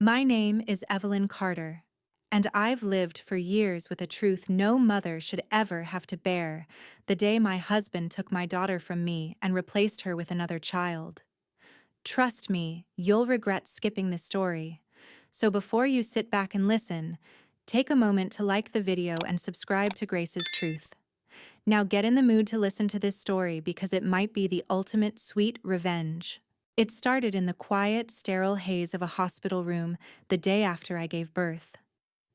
My name is Evelyn Carter, and I've lived for years with a truth no mother should ever have to bear the day my husband took my daughter from me and replaced her with another child. Trust me, you'll regret skipping the story. So before you sit back and listen, take a moment to like the video and subscribe to Grace's Truth. Now get in the mood to listen to this story because it might be the ultimate sweet revenge. It started in the quiet, sterile haze of a hospital room the day after I gave birth.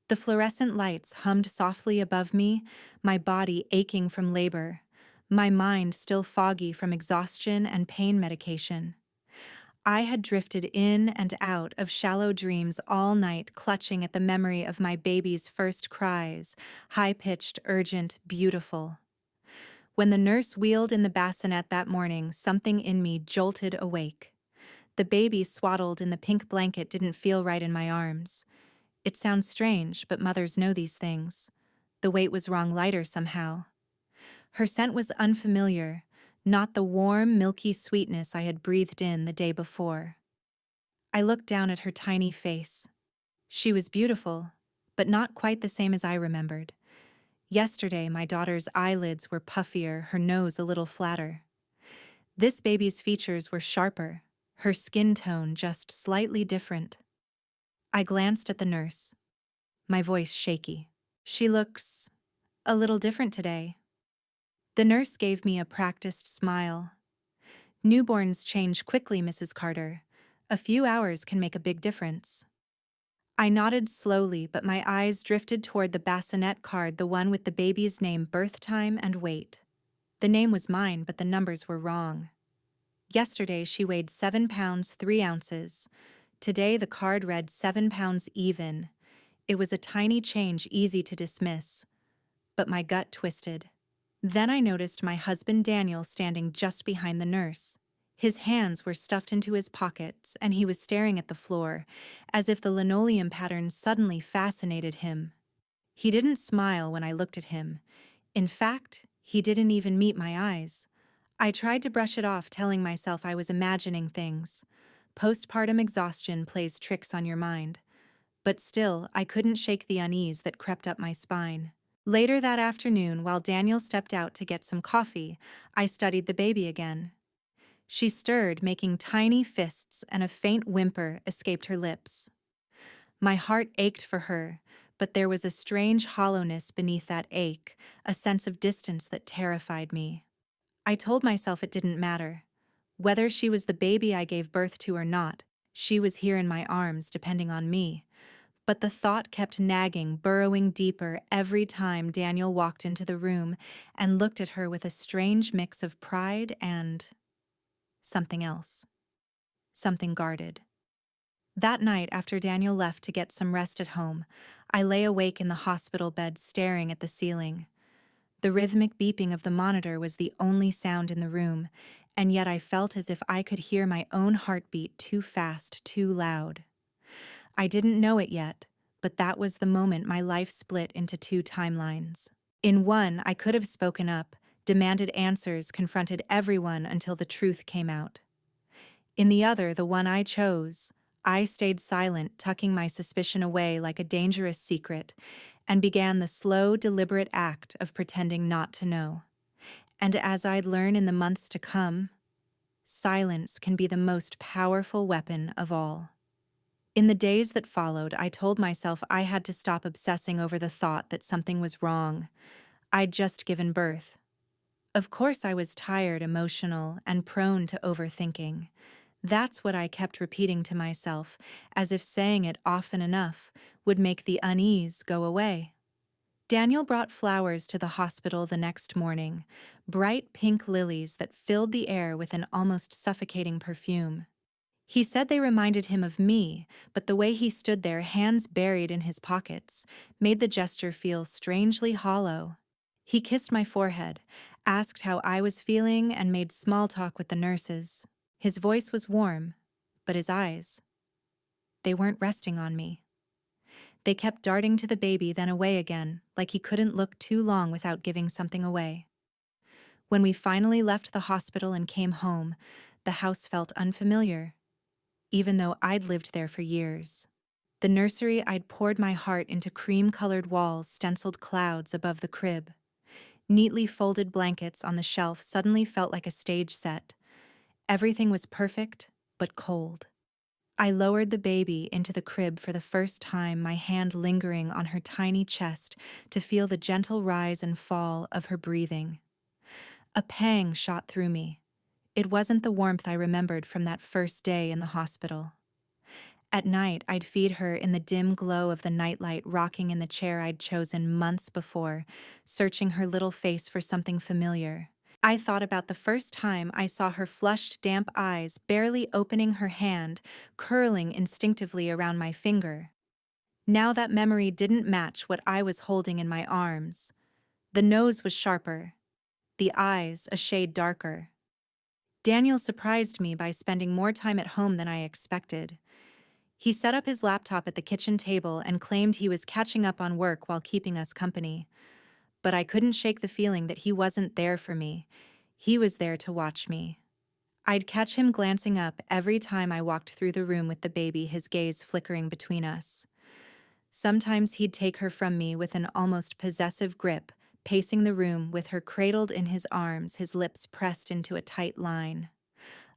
The fluorescent lights hummed softly above me, my body aching from labor, my mind still foggy from exhaustion and pain medication. I had drifted in and out of shallow dreams all night, clutching at the memory of my baby's first cries, high-pitched, urgent, beautiful. When the nurse wheeled in the bassinet that morning, something in me jolted awake. The baby swaddled in the pink blanket didn't feel right in my arms. It sounds strange, but mothers know these things. The weight was wrong lighter somehow. Her scent was unfamiliar, not the warm, milky sweetness I had breathed in the day before. I looked down at her tiny face. She was beautiful, but not quite the same as I remembered. Yesterday, my daughter's eyelids were puffier, her nose a little flatter. This baby's features were sharper, her skin tone just slightly different. I glanced at the nurse, my voice shaky. She looks a little different today. The nurse gave me a practiced smile. Newborns change quickly, Mrs. Carter. A few hours can make a big difference. I nodded slowly, but my eyes drifted toward the bassinet card, the one with the baby's name, birth time, and weight. The name was mine, but the numbers were wrong. Yesterday she weighed 7 pounds 3 ounces. Today the card read 7 pounds even. It was a tiny change, easy to dismiss. But my gut twisted. Then I noticed my husband Daniel standing just behind the nurse. His hands were stuffed into his pockets, and he was staring at the floor, as if the linoleum pattern suddenly fascinated him. He didn't smile when I looked at him. In fact, he didn't even meet my eyes. I tried to brush it off, telling myself I was imagining things. Postpartum exhaustion plays tricks on your mind. But still, I couldn't shake the unease that crept up my spine. Later that afternoon, while Daniel stepped out to get some coffee, I studied the baby again. She stirred, making tiny fists, and a faint whimper escaped her lips. My heart ached for her, but there was a strange hollowness beneath that ache, a sense of distance that terrified me. I told myself it didn't matter. Whether she was the baby I gave birth to or not, she was here in my arms, depending on me. But the thought kept nagging, burrowing deeper every time Daniel walked into the room and looked at her with a strange mix of pride and something else. Something guarded. That night, after Daniel left to get some rest at home, I lay awake in the hospital bed staring at the ceiling. The rhythmic beeping of the monitor was the only sound in the room, and yet I felt as if I could hear my own heartbeat too fast, too loud. I didn't know it yet, but that was the moment my life split into two timelines. In one, I could have spoken up, demanded answers, confronted everyone until the truth came out. In the other, the one I chose, I stayed silent, tucking my suspicion away like a dangerous secret, and began the slow, deliberate act of pretending not to know. And as I'd learn in the months to come, silence can be the most powerful weapon of all. In the days that followed, I told myself I had to stop obsessing over the thought that something was wrong. I'd just given birth. Of course, I was tired, emotional, and prone to overthinking. That's what I kept repeating to myself, as if saying it often enough would make the unease go away. Daniel brought flowers to the hospital the next morning, bright pink lilies that filled the air with an almost suffocating perfume. He said they reminded him of me, but the way he stood there, hands buried in his pockets, made the gesture feel strangely hollow. He kissed my forehead, asked how I was feeling, and made small talk with the nurses. His voice was warm, but his eyes, they weren't resting on me. They kept darting to the baby, then away again, like he couldn't look too long without giving something away. When we finally left the hospital and came home, the house felt unfamiliar, even though I'd lived there for years. The nursery I'd poured my heart into cream-colored walls stenciled clouds above the crib. Neatly folded blankets on the shelf suddenly felt like a stage set. Everything was perfect, but cold. I lowered the baby into the crib for the first time, my hand lingering on her tiny chest to feel the gentle rise and fall of her breathing. A pang shot through me. It wasn't the warmth I remembered from that first day in the hospital. At night, I'd feed her in the dim glow of the nightlight, rocking in the chair I'd chosen months before, searching her little face for something familiar. I thought about the first time I saw her flushed, damp eyes barely opening her hand, curling instinctively around my finger. Now that memory didn't match what I was holding in my arms. The nose was sharper, the eyes a shade darker. Daniel surprised me by spending more time at home than I expected. He set up his laptop at the kitchen table and claimed he was catching up on work while keeping us company. But I couldn't shake the feeling that he wasn't there for me. He was there to watch me. I'd catch him glancing up every time I walked through the room with the baby, his gaze flickering between us. Sometimes he'd take her from me with an almost possessive grip, pacing the room with her cradled in his arms, his lips pressed into a tight line.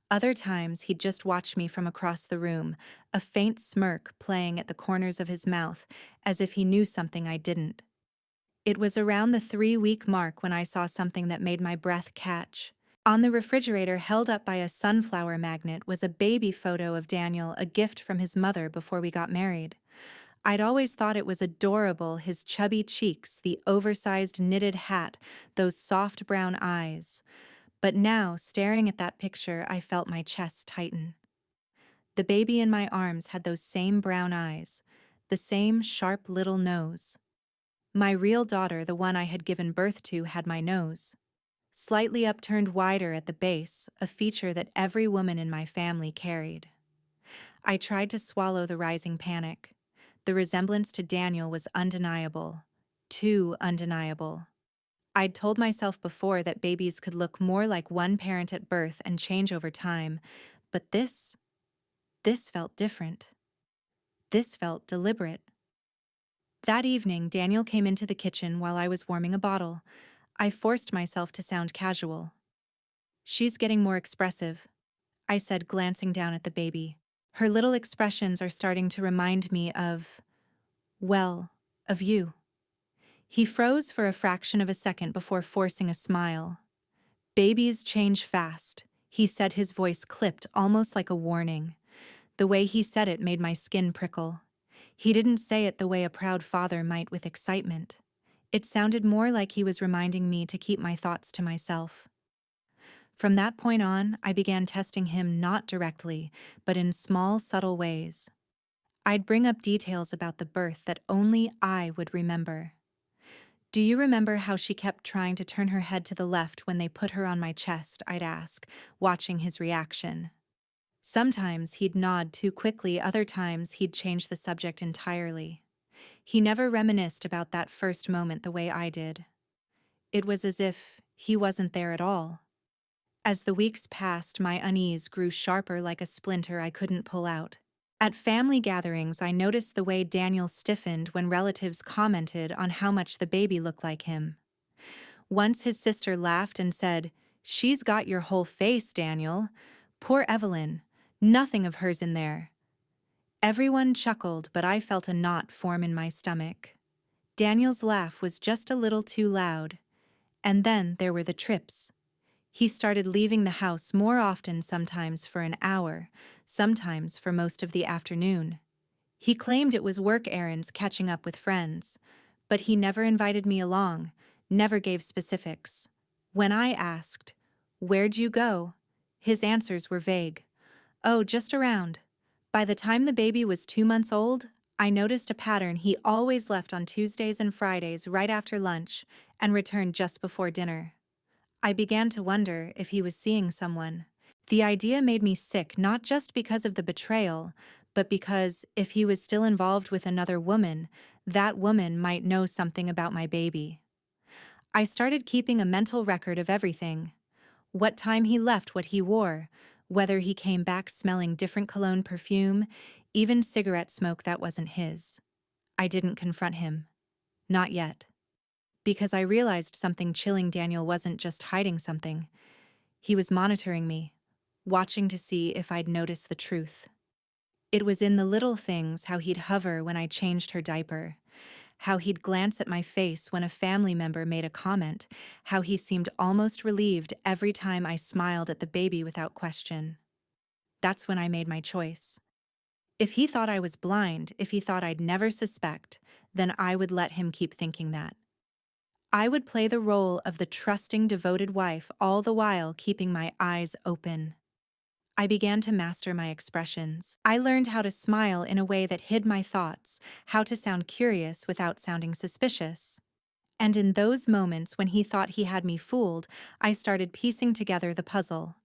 Other times he'd just watch me from across the room, a faint smirk playing at the corners of his mouth, as if he knew something I didn't. It was around the 3-week mark when I saw something that made my breath catch. On the refrigerator, held up by a sunflower magnet, was a baby photo of Daniel, a gift from his mother before we got married. I'd always thought it was adorable, his chubby cheeks, the oversized knitted hat, those soft brown eyes. But now, staring at that picture, I felt my chest tighten. The baby in my arms had those same brown eyes, the same sharp little nose. My real daughter, the one I had given birth to, had my nose. Slightly upturned wider at the base, a feature that every woman in my family carried. I tried to swallow the rising panic. The resemblance to Daniel was undeniable. Too undeniable. I'd told myself before that babies could look more like one parent at birth and change over time, but this felt different. This felt deliberate. That evening, Daniel came into the kitchen while I was warming a bottle. I forced myself to sound casual. "She's getting more expressive," I said, glancing down at the baby. "Her little expressions are starting to remind me well, of you." He froze for a fraction of a second before forcing a smile. "Babies change fast," he said, his voice clipped, almost like a warning. The way he said it made my skin prickle. He didn't say it the way a proud father might, with excitement. It sounded more like he was reminding me to keep my thoughts to myself. From that point on, I began testing him not directly, but in small, subtle ways. I'd bring up details about the birth that only I would remember. "Do you remember how she kept trying to turn her head to the left when they put her on my chest?" I'd ask, watching his reaction. Sometimes he'd nod too quickly, other times he'd change the subject entirely. He never reminisced about that first moment the way I did. It was as if he wasn't there at all. As the weeks passed, my unease grew sharper, like a splinter I couldn't pull out. At family gatherings, I noticed the way Daniel stiffened when relatives commented on how much the baby looked like him. Once his sister laughed and said, "She's got your whole face, Daniel. Poor Evelyn. Nothing of hers in there." Everyone chuckled, but I felt a knot form in my stomach. Daniel's laugh was just a little too loud. And then there were the trips. He started leaving the house more often, sometimes for an hour, sometimes for most of the afternoon. He claimed it was work errands, catching up with friends, but he never invited me along, never gave specifics. When I asked, "Where'd you go?" his answers were vague. "Oh, just around." By the time the baby was 2 months old, I noticed a pattern. He always left on Tuesdays and Fridays right after lunch and returned just before dinner. I began to wonder if he was seeing someone. The idea made me sick, not just because of the betrayal, but because if he was still involved with another woman, that woman might know something about my baby. I started keeping a mental record of everything. What time he left, what he wore, whether he came back smelling different cologne perfume, even cigarette smoke that wasn't his. I didn't confront him. Not yet. Because I realized something chilling. Daniel wasn't just hiding something. He was monitoring me, watching to see if I'd notice the truth. It was in the little things, how he'd hover when I changed her diaper, how he'd glance at my face when a family member made a comment, how he seemed almost relieved every time I smiled at the baby without question. That's when I made my choice. If he thought I was blind, if he thought I'd never suspect, then I would let him keep thinking that. I would play the role of the trusting, devoted wife, all the while keeping my eyes open. I began to master my expressions. I learned how to smile in a way that hid my thoughts, how to sound curious without sounding suspicious. And in those moments when he thought he had me fooled, I started piecing together the puzzle.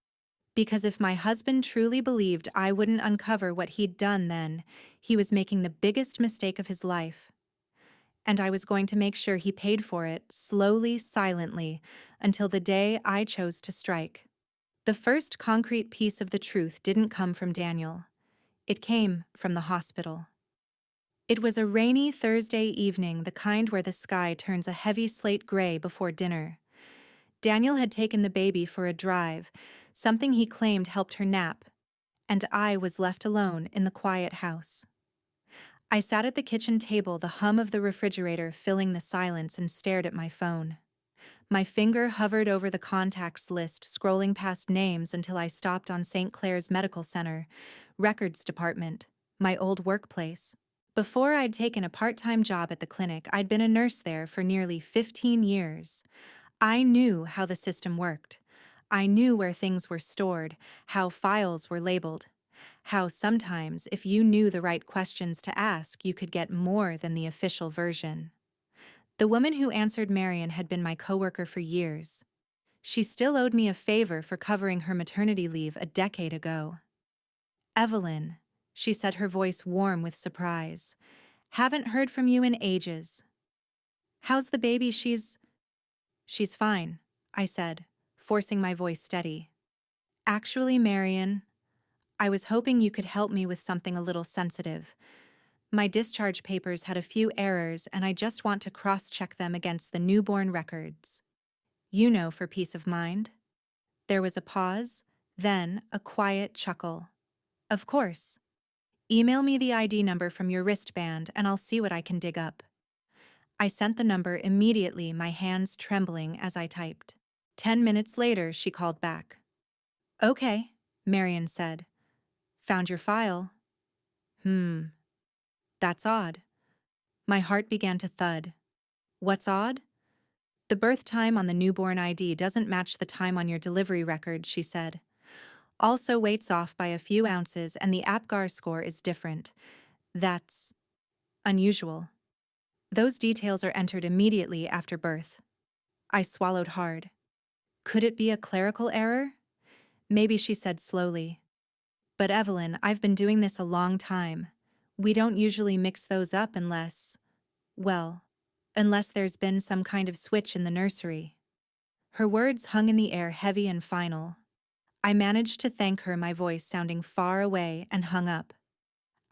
Because if my husband truly believed I wouldn't uncover what he'd done, then he was making the biggest mistake of his life. And I was going to make sure he paid for it, slowly, silently, until the day I chose to strike. The first concrete piece of the truth didn't come from Daniel. It came from the hospital. It was a rainy Thursday evening, the kind where the sky turns a heavy slate gray before dinner. Daniel had taken the baby for a drive, something he claimed helped her nap, and I was left alone in the quiet house. I sat at the kitchen table, the hum of the refrigerator filling the silence, and stared at my phone. My finger hovered over the contacts list, scrolling past names until I stopped on St. Clair's Medical Center, Records Department, my old workplace. Before I'd taken a part-time job at the clinic, I'd been a nurse there for nearly 15 years. I knew how the system worked. I knew where things were stored, how files were labeled, how sometimes, if you knew the right questions to ask, you could get more than the official version. The woman who answered Marion had been my coworker for years. She still owed me a favor for covering her maternity leave a decade ago. "Evelyn," she said, her voice warm with surprise. "Haven't heard from you in ages. How's the baby?" She's fine," I said, forcing my voice steady. "Actually, Marion, I was hoping you could help me with something a little sensitive. My discharge papers had a few errors, and I just want to cross-check them against the newborn records. You know, for peace of mind." There was a pause, then a quiet chuckle. "Of course. Email me the ID number from your wristband and I'll see what I can dig up." I sent the number immediately, my hands trembling as I typed. 10 minutes later, she called back. "Okay," Marion said. "Found your file." That's odd." My heart began to thud. "What's odd?" "The birth time on the newborn ID doesn't match the time on your delivery record," she said. "Also, weight's off by a few ounces and the APGAR score is different. That's unusual. Those details are entered immediately after birth." I swallowed hard. Could it be a clerical error? "Maybe," she said slowly. "But Evelyn, I've been doing this a long time. We don't usually mix those up well, unless there's been some kind of switch in the nursery." Her words hung in the air, heavy and final. I managed to thank her, my voice sounding far away, and hung up.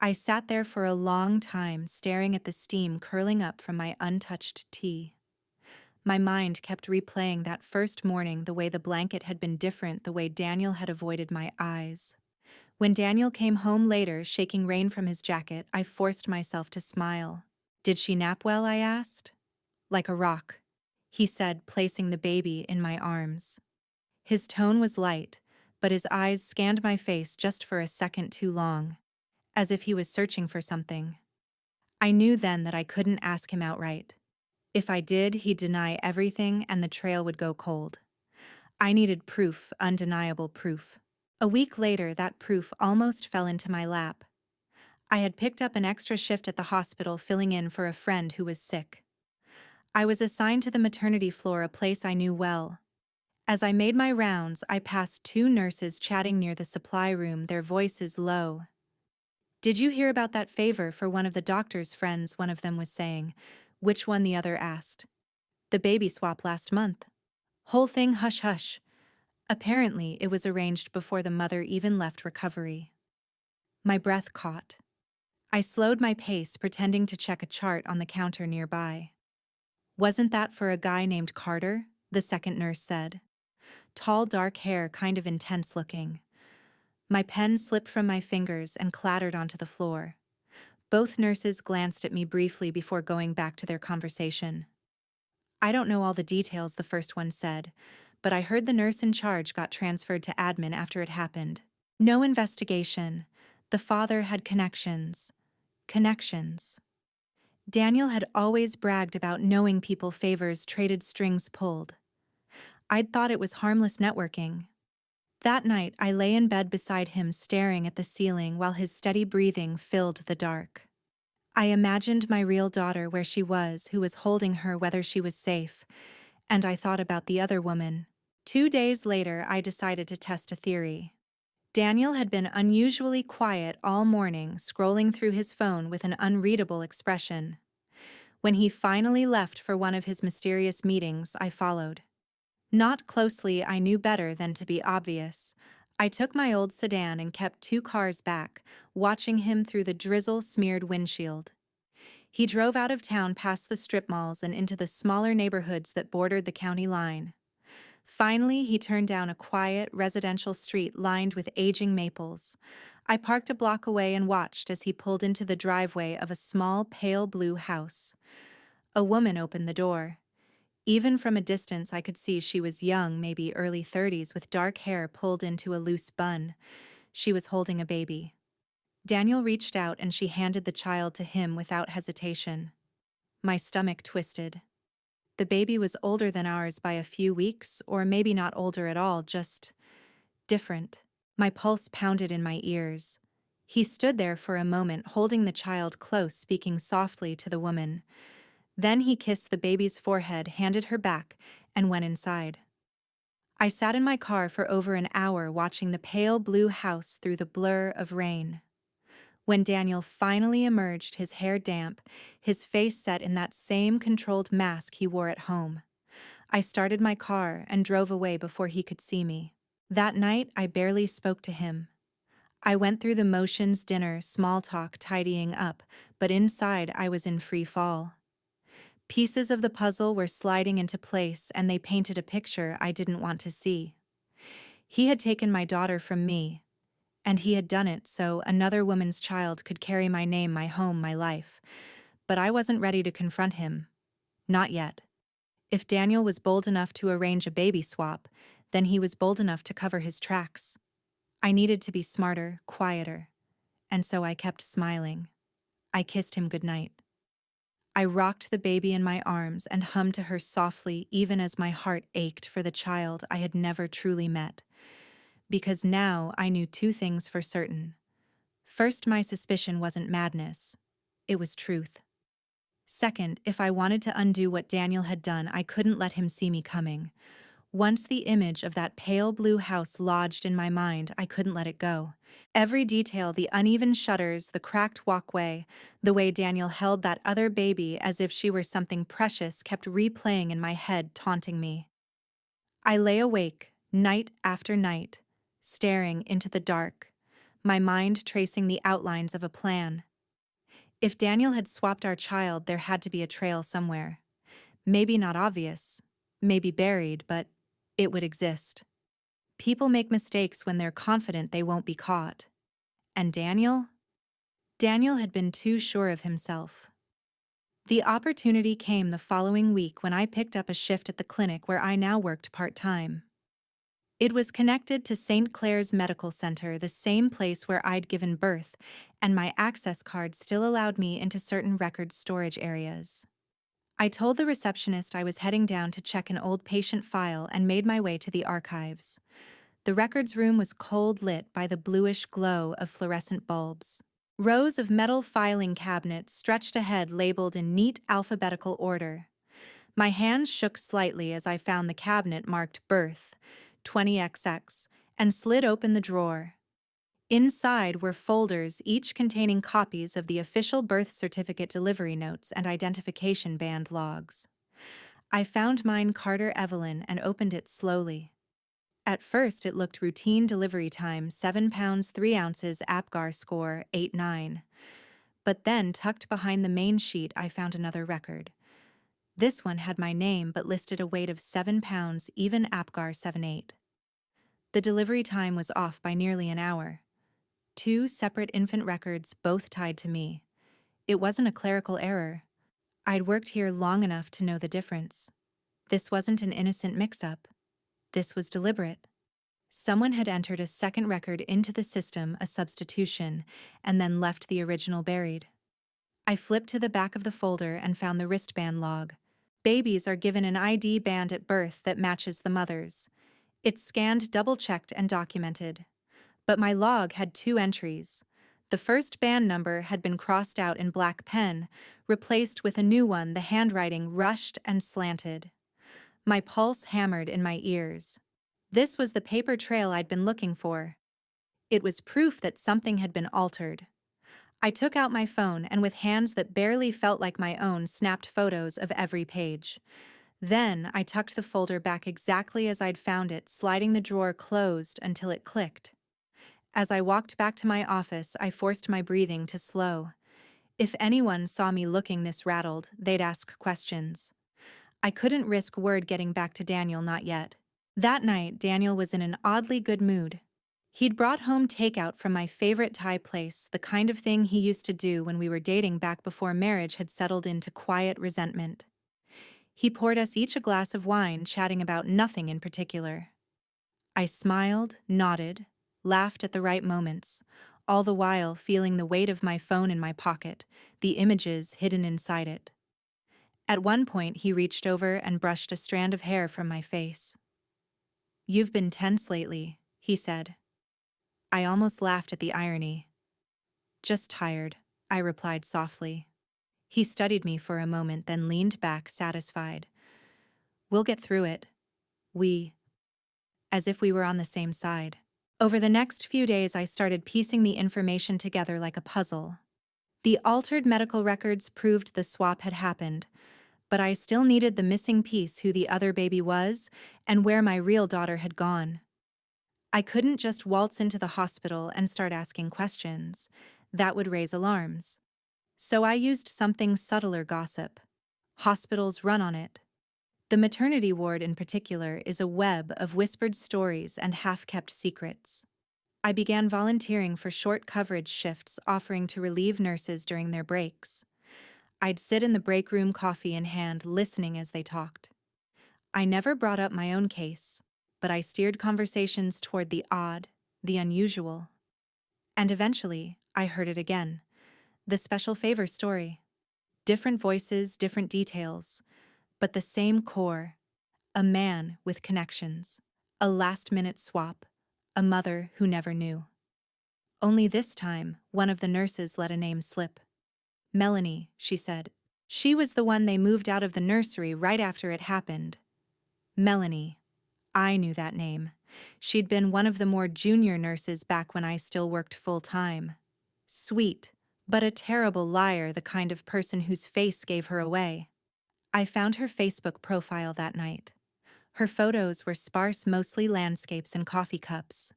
I sat there for a long time, staring at the steam curling up from my untouched tea. My mind kept replaying that first morning, the way the blanket had been different, the way Daniel had avoided my eyes. When Daniel came home later, shaking rain from his jacket, I forced myself to smile. "Did she nap well?" I asked. "Like a rock," he said, placing the baby in my arms. His tone was light, but his eyes scanned my face just for a second too long, as if he was searching for something. I knew then that I couldn't ask him outright. If I did, he'd deny everything and the trail would go cold. I needed proof, undeniable proof. A week later, that proof almost fell into my lap. I had picked up an extra shift at the hospital, filling in for a friend who was sick. I was assigned to the maternity floor, a place I knew well. As I made my rounds, I passed two nurses chatting near the supply room, their voices low. "Did you hear about that favor for one of the doctor's friends?" one of them was saying. "Which one?" the other asked. "The baby swap last month." "Whole thing hush-hush." Apparently, it was arranged before the mother even left recovery. My breath caught. I slowed my pace, pretending to check a chart on the counter nearby. "Wasn't that for a guy named Carter?" the second nurse said. Tall, dark hair, kind of intense looking. My pen slipped from my fingers and clattered onto the floor. Both nurses glanced at me briefly before going back to their conversation. "I don't know all the details," the first one said, "but I heard the nurse in charge got transferred to admin after it happened. No investigation. The father had connections. Connections." Daniel had always bragged about knowing people favors traded strings pulled. I'd thought it was harmless networking. That night, I lay in bed beside him, staring at the ceiling while his steady breathing filled the dark. I imagined my real daughter where she was, who was holding her, whether she was safe, and I thought about the other woman. 2 days later, I decided to test a theory. Daniel had been unusually quiet all morning, scrolling through his phone with an unreadable expression. When he finally left for one of his mysterious meetings, I followed. Not closely, I knew better than to be obvious. I took my old sedan and kept 2 cars back, watching him through the drizzle-smeared windshield. He drove out of town past the strip malls and into the smaller neighborhoods that bordered the county line. Finally, he turned down a quiet, residential street lined with aging maples. I parked a block away and watched as he pulled into the driveway of a small, pale blue house. A woman opened the door. Even from a distance, I could see she was young, maybe early 30s, with dark hair pulled into a loose bun. She was holding a baby. Daniel reached out and she handed the child to him without hesitation. My stomach twisted. The baby was older than ours by a few weeks, or maybe not older at all, just different. My pulse pounded in my ears. He stood there for a moment, holding the child close, speaking softly to the woman. Then he kissed the baby's forehead, handed her back, and went inside. I sat in my car for over an hour watching the pale blue house through the blur of rain. When Daniel finally emerged, his hair damp, his face set in that same controlled mask he wore at home, I started my car and drove away before he could see me. That night, I barely spoke to him. I went through the motions: dinner, small talk, tidying up, but inside I was in free fall. Pieces of the puzzle were sliding into place, and they painted a picture I didn't want to see. He had taken my daughter from me, and he had done it so another woman's child could carry my name, my home, my life. But I wasn't ready to confront him. Not yet. If Daniel was bold enough to arrange a baby swap, then he was bold enough to cover his tracks. I needed to be smarter, quieter, and so I kept smiling. I kissed him goodnight. I rocked the baby in my arms and hummed to her softly, even as my heart ached for the child I had never truly met. Because now I knew 2 things for certain. First, my suspicion wasn't madness. It was truth. Second, if I wanted to undo what Daniel had done, I couldn't let him see me coming. Once the image of that pale blue house lodged in my mind, I couldn't let it go. Every detail, the uneven shutters, the cracked walkway, the way Daniel held that other baby as if she were something precious, kept replaying in my head, taunting me. I lay awake, night after night, staring into the dark, my mind tracing the outlines of a plan. If Daniel had swapped our child, there had to be a trail somewhere. Maybe not obvious, maybe buried, but it would exist. People make mistakes when they're confident they won't be caught. And Daniel? Daniel had been too sure of himself. The opportunity came the following week when I picked up a shift at the clinic where I now worked part-time. It was connected to St. Clair's Medical Center, the same place where I'd given birth, and my access card still allowed me into certain record storage areas. I told the receptionist I was heading down to check an old patient file and made my way to the archives. The records room was cold, lit by the bluish glow of fluorescent bulbs. Rows of metal filing cabinets stretched ahead, labeled in neat alphabetical order. My hands shook slightly as I found the cabinet marked Birth, 20XX, and slid open the drawer. Inside were folders, each containing copies of the official birth certificate delivery notes and identification band logs. I found mine, Carter Evelyn, and opened it slowly. At first it looked routine: delivery time, 7 pounds 3 ounces, APGAR score 8-9. But then, tucked behind the main sheet, I found another record. This one had my name but listed a weight of 7 pounds, even Apgar 78. The delivery time was off by nearly an hour. Two separate infant records, both tied to me. It wasn't a clerical error. I'd worked here long enough to know the difference. This wasn't an innocent mix-up. This was deliberate. Someone had entered a second record into the system, a substitution, and then left the original buried. I flipped to the back of the folder and found the wristband log. Babies are given an ID band at birth that matches the mother's. It's scanned, double-checked, and documented. But my log had two entries. The first band number had been crossed out in black pen, replaced with a new one, the handwriting rushed and slanted. My pulse hammered in my ears. This was the paper trail I'd been looking for. It was proof that something had been altered. I took out my phone and with hands that barely felt like my own snapped photos of every page. Then I tucked the folder back exactly as I'd found it, sliding the drawer closed until it clicked. As I walked back to my office, I forced my breathing to slow. If anyone saw me looking this rattled, they'd ask questions. I couldn't risk word getting back to Daniel, not yet. That night, Daniel was in an oddly good mood. He'd brought home takeout from my favorite Thai place, the kind of thing he used to do when we were dating back before marriage had settled into quiet resentment. He poured us each a glass of wine, chatting about nothing in particular. I smiled, nodded, laughed at the right moments, all the while feeling the weight of my phone in my pocket, the images hidden inside it. At one point, he reached over and brushed a strand of hair from my face. "You've been tense lately," he said. I almost laughed at the irony. "Just tired," I replied softly. He studied me for a moment, then leaned back, satisfied. "We'll get through it. We," as if we were on the same side. Over the next few days, I started piecing the information together like a puzzle. The altered medical records proved the swap had happened, but I still needed the missing piece, who the other baby was and where my real daughter had gone. I couldn't just waltz into the hospital and start asking questions. That would raise alarms. So I used something subtler: gossip. Hospitals run on it. The maternity ward in particular is a web of whispered stories and half-kept secrets. I began volunteering for short coverage shifts, offering to relieve nurses during their breaks. I'd sit in the break room, coffee in hand, listening as they talked. I never brought up my own case, but I steered conversations toward the odd, the unusual. And eventually, I heard it again. The special favor story. Different voices, different details, but the same core. A man with connections. A last-minute swap. A mother who never knew. Only this time, one of the nurses let a name slip. "Melanie," she said. She was the one they moved out of the nursery right after it happened. Melanie. I knew that name. She'd been one of the more junior nurses back when I still worked full-time. Sweet, but a terrible liar, the kind of person whose face gave her away. I found her Facebook profile that night. Her photos were sparse, mostly landscapes and coffee cups.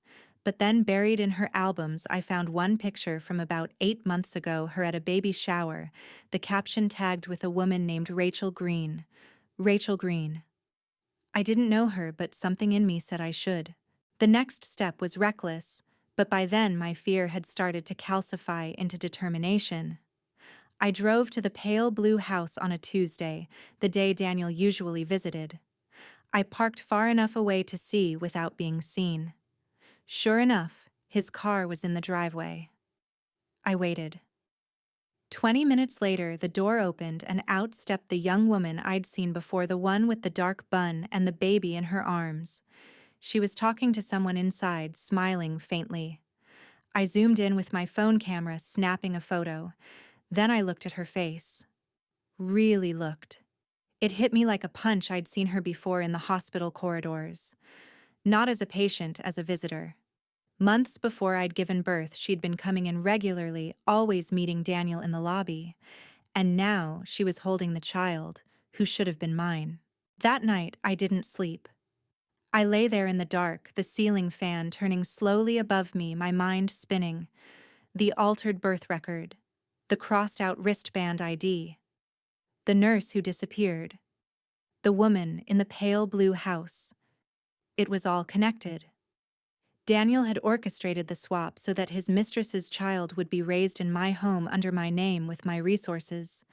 But then, buried in her albums, I found one picture from about 8 months ago, her at a baby shower, the caption tagged with a woman named Rachel Green. Rachel Green. I didn't know her, but something in me said I should. The next step was reckless, but by then my fear had started to calcify into determination. I drove to the pale blue house on a Tuesday, the day Daniel usually visited. I parked far enough away to see without being seen. Sure enough, his car was in the driveway. I waited. 20 minutes later, the door opened and out stepped the young woman I'd seen before, the one with the dark bun and the baby in her arms. She was talking to someone inside, smiling faintly. I zoomed in with my phone camera, snapping a photo. Then I looked at her face. Really looked. It hit me like a punch. I'd seen her before in the hospital corridors. Not as a patient, as a visitor. Months before I'd given birth, she'd been coming in regularly, always meeting Daniel in the lobby. And now she was holding the child, who should have been mine. That night, I didn't sleep. I lay there in the dark, the ceiling fan turning slowly above me, my mind spinning. The altered birth record. the crossed-out wristband ID, the nurse who disappeared, the woman in the pale blue house. It was all connected. Daniel had orchestrated the swap so that his mistress's child would be raised in my home under my name with my resources.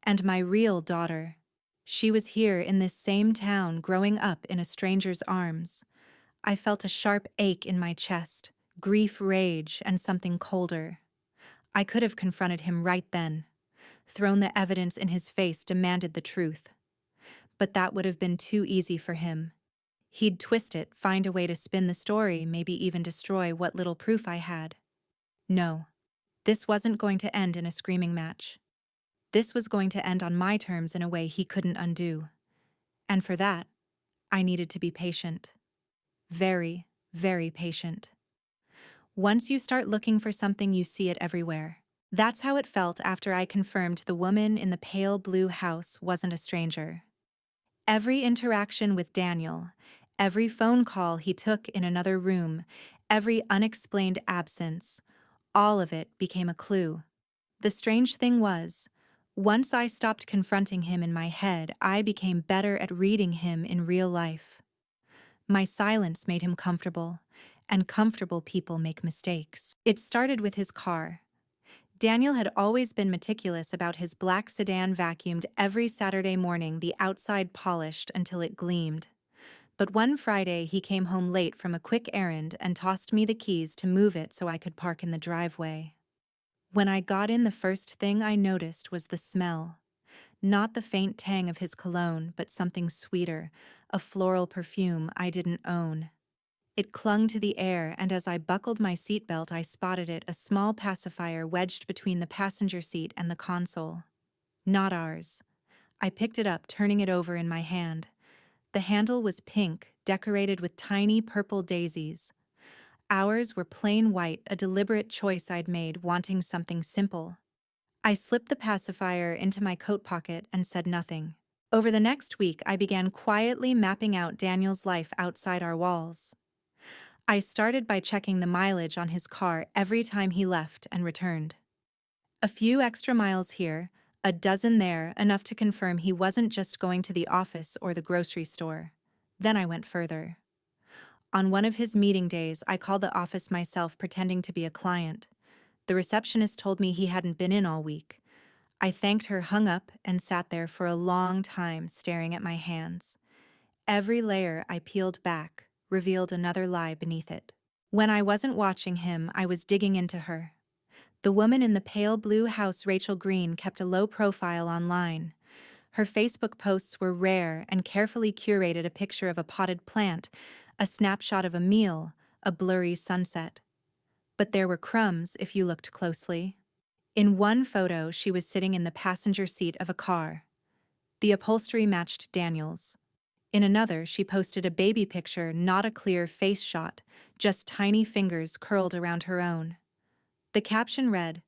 And my real daughter. She was here in this same town, growing up in a stranger's arms. I felt a sharp ache in my chest, grief, rage, and something colder. I could have confronted him right then, thrown the evidence in his face, demanded the truth. But that would have been too easy for him. He'd twist it, find a way to spin the story, maybe even destroy what little proof I had. No, this wasn't going to end in a screaming match. This was going to end on my terms in a way he couldn't undo. And for that, I needed to be patient. Very, very patient. Once you start looking for something, you see it everywhere. That's how it felt after I confirmed the woman in the pale blue house wasn't a stranger. Every interaction with Daniel, every phone call he took in another room, every unexplained absence, all of it became a clue. The strange thing was, once I stopped confronting him in my head, I became better at reading him in real life. My silence made him comfortable, and comfortable people make mistakes. It started with his car. Daniel had always been meticulous about his black sedan, vacuumed every Saturday morning, the outside polished until it gleamed. But one Friday he came home late from a quick errand and tossed me the keys to move it so I could park in the driveway. When I got in, the first thing I noticed was the smell. Not the faint tang of his cologne, but something sweeter, a floral perfume I didn't own. It clung to the air, and as I buckled my seatbelt, I spotted it, a small pacifier wedged between the passenger seat and the console. Not ours. I picked it up, turning it over in my hand. The handle was pink, decorated with tiny purple daisies. Ours were plain white, a deliberate choice I'd made, wanting something simple. I slipped the pacifier into my coat pocket and said nothing. Over the next week, I began quietly mapping out Daniel's life outside our walls. I started by checking the mileage on his car every time he left and returned. A few extra miles here, a dozen there, enough to confirm he wasn't just going to the office or the grocery store. Then I went further. On one of his meeting days, I called the office myself, pretending to be a client. The receptionist told me he hadn't been in all week. I thanked her, hung up, and sat there for a long time, staring at my hands. Every layer I peeled back revealed another lie beneath it. When I wasn't watching him, I was digging into her. The woman in the pale blue house, Rachel Green, kept a low profile online. Her Facebook posts were rare and carefully curated, a picture of a potted plant, a snapshot of a meal, a blurry sunset. But there were crumbs if you looked closely. In one photo, she was sitting in the passenger seat of a car. The upholstery matched Daniel's. In another, she posted a baby picture, not a clear face shot, just tiny fingers curled around her own. The caption read,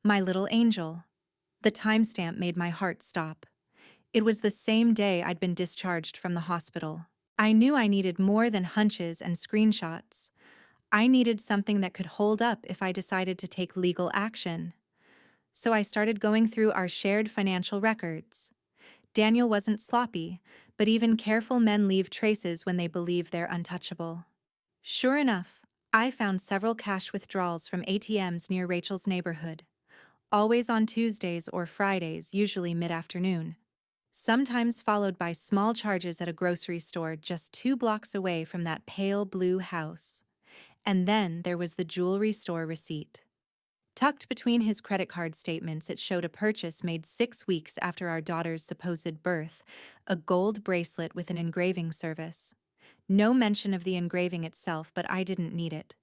"My little angel." The timestamp made my heart stop. It was the same day I'd been discharged from the hospital. I knew I needed more than hunches and screenshots. I needed something that could hold up if I decided to take legal action. So I started going through our shared financial records. Daniel wasn't sloppy, but even careful men leave traces when they believe they're untouchable. Sure enough, I found several cash withdrawals from ATMs near Rachel's neighborhood, always on Tuesdays or Fridays, usually mid-afternoon. Sometimes followed by small charges at a grocery store just 2 blocks away from that pale blue house. And then there was the jewelry store receipt. Tucked between his credit card statements, it showed a purchase made 6 weeks after our daughter's supposed birth, a gold bracelet with an engraving service. No mention of the engraving itself, but I didn't need it.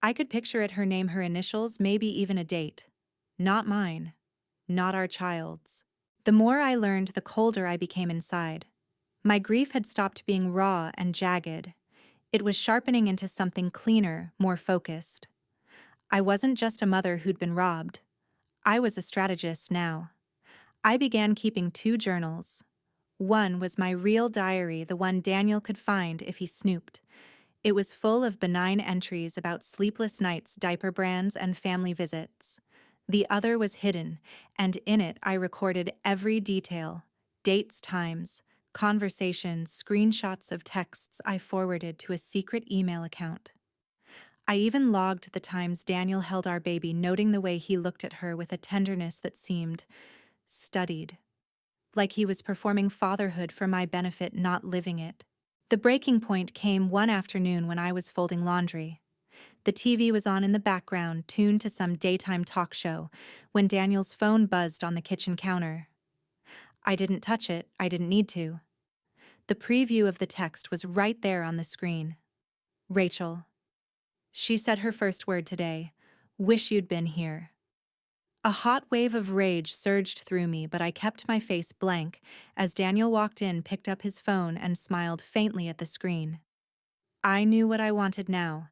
I could picture it, her name, her initials, maybe even a date. Not mine. Not our child's. The more I learned, the colder I became inside. My grief had stopped being raw and jagged. It was sharpening into something cleaner, more focused. I wasn't just a mother who'd been robbed. I was a strategist now. I began keeping 2 journals. One was my real diary, the one Daniel could find if he snooped. It was full of benign entries about sleepless nights, diaper brands, and family visits. The other was hidden, and in it I recorded every detail: dates, times, conversations, screenshots of texts I forwarded to a secret email account. I even logged the times Daniel held our baby, noting the way he looked at her with a tenderness that seemed studied, like he was performing fatherhood for my benefit, not living it. The breaking point came one afternoon when I was folding laundry. The TV was on in the background, tuned to some daytime talk show, when Daniel's phone buzzed on the kitchen counter. I didn't touch it, I didn't need to. The preview of the text was right there on the screen. Rachel. She said her first word today. Wish you'd been here. A hot wave of rage surged through me, but I kept my face blank as Daniel walked in, picked up his phone, and smiled faintly at the screen. I knew what I wanted now.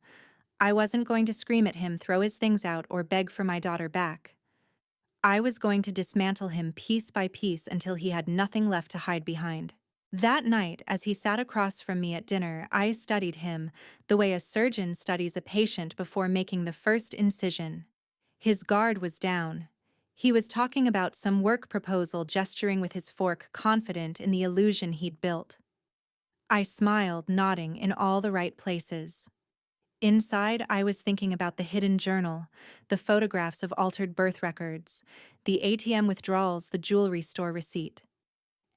I wasn't going to scream at him, throw his things out, or beg for my daughter back. I was going to dismantle him piece by piece until he had nothing left to hide behind. That night, as he sat across from me at dinner, I studied him the way a surgeon studies a patient before making the first incision. His guard was down. He was talking about some work proposal, gesturing with his fork, confident in the illusion he'd built. I smiled, nodding in all the right places. Inside, I was thinking about the hidden journal, the photographs of altered birth records, the ATM withdrawals, the jewelry store receipt.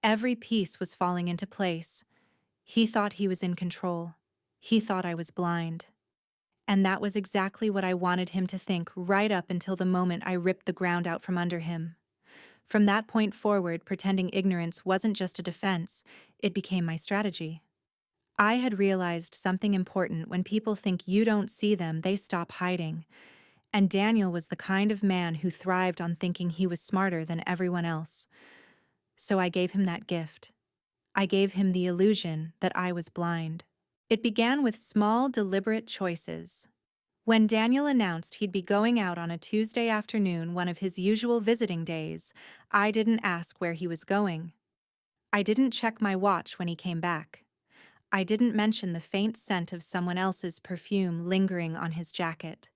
Every piece was falling into place. He thought he was in control. He thought I was blind. And that was exactly what I wanted him to think, right up until the moment I ripped the ground out from under him. From that point forward, pretending ignorance wasn't just a defense, it became my strategy. I had realized something important: when people think you don't see them, they stop hiding. And Daniel was the kind of man who thrived on thinking he was smarter than everyone else. So I gave him that gift. I gave him the illusion that I was blind. It began with small, deliberate choices. When Daniel announced he'd be going out on a Tuesday afternoon, one of his usual visiting days, I didn't ask where he was going. I didn't check my watch when he came back. I didn't mention the faint scent of someone else's perfume lingering on his jacket.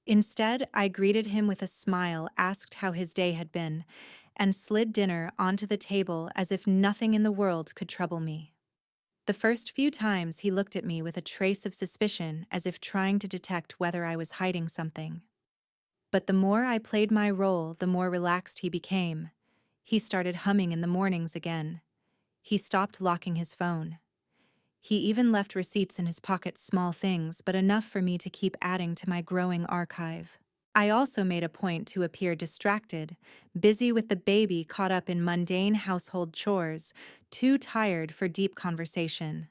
Instead, I greeted him with a smile, asked how his day had been, and slid dinner onto the table as if nothing in the world could trouble me. The first few times he looked at me with a trace of suspicion, as if trying to detect whether I was hiding something. But the more I played my role, the more relaxed he became. He started humming in the mornings again. He stopped locking his phone. He even left receipts in his pocket, small things, but enough for me to keep adding to my growing archive. I also made a point to appear distracted, busy with the baby, caught up in mundane household chores, too tired for deep conversation.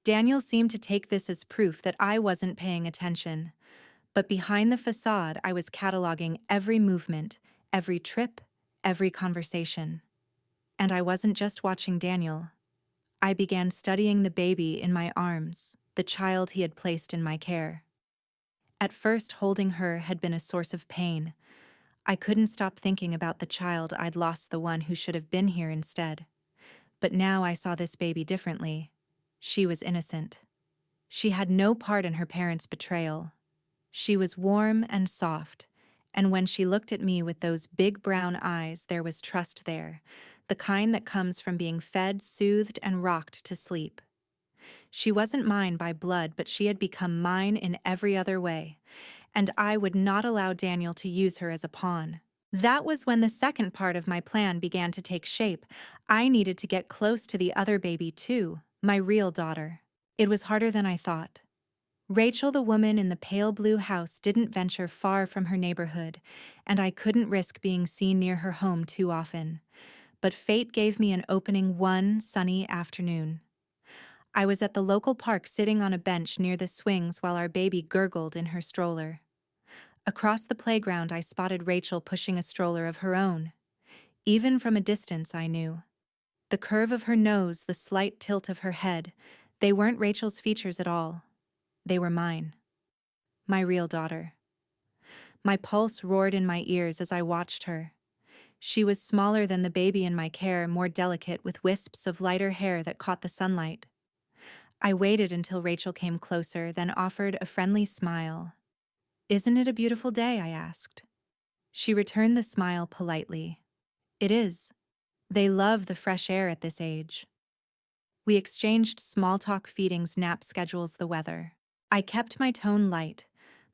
Daniel seemed to take this as proof that I wasn't paying attention. But behind the facade, I was cataloging every movement, every trip, every conversation. And I wasn't just watching Daniel. I began studying the baby in my arms, the child he had placed in my care. At first, holding her had been a source of pain. I couldn't stop thinking about the child I'd lost, the one who should have been here instead. But now I saw this baby differently. She was innocent. She had no part in her parents' betrayal. She was warm and soft, and when she looked at me with those big brown eyes, there was trust there, the kind that comes from being fed, soothed, and rocked to sleep. She wasn't mine by blood, but she had become mine in every other way, and I would not allow Daniel to use her as a pawn. That was when the second part of my plan began to take shape. I needed to get close to the other baby too, my real daughter. It was harder than I thought. Rachel, the woman in the pale blue house, didn't venture far from her neighborhood, and I couldn't risk being seen near her home too often. But fate gave me an opening one sunny afternoon. I was at the local park, sitting on a bench near the swings while our baby gurgled in her stroller. Across the playground, I spotted Rachel pushing a stroller of her own. Even from a distance, I knew. The curve of her nose, the slight tilt of her head, they weren't Rachel's features at all. They were mine. My real daughter. My pulse roared in my ears as I watched her. She was smaller than the baby in my care, more delicate, with wisps of lighter hair that caught the sunlight. I waited until Rachel came closer, then offered a friendly smile. "Isn't it a beautiful day?" I asked. She returned the smile politely. It is. They love the fresh air at this age. We exchanged small talk feedings, nap schedules, the weather. I kept my tone light,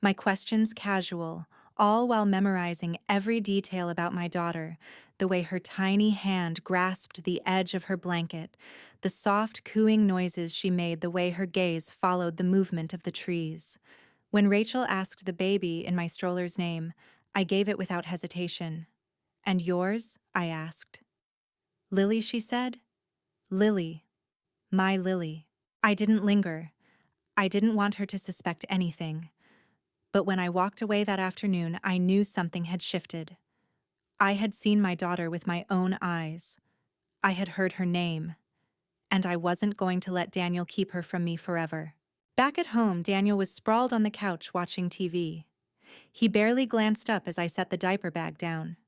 my questions casual, all while memorizing every detail about my daughter, the way her tiny hand grasped the edge of her blanket, the soft cooing noises she made, the way her gaze followed the movement of the trees. When Rachel asked the baby in my stroller's name, I gave it without hesitation. And yours? I asked. Lily, she said. Lily. My Lily. I didn't linger. I didn't want her to suspect anything. But when I walked away that afternoon, I knew something had shifted. I had seen my daughter with my own eyes. I had heard her name. And I wasn't going to let Daniel keep her from me forever. Back at home, Daniel was sprawled on the couch watching TV. He barely glanced up as I set the diaper bag down.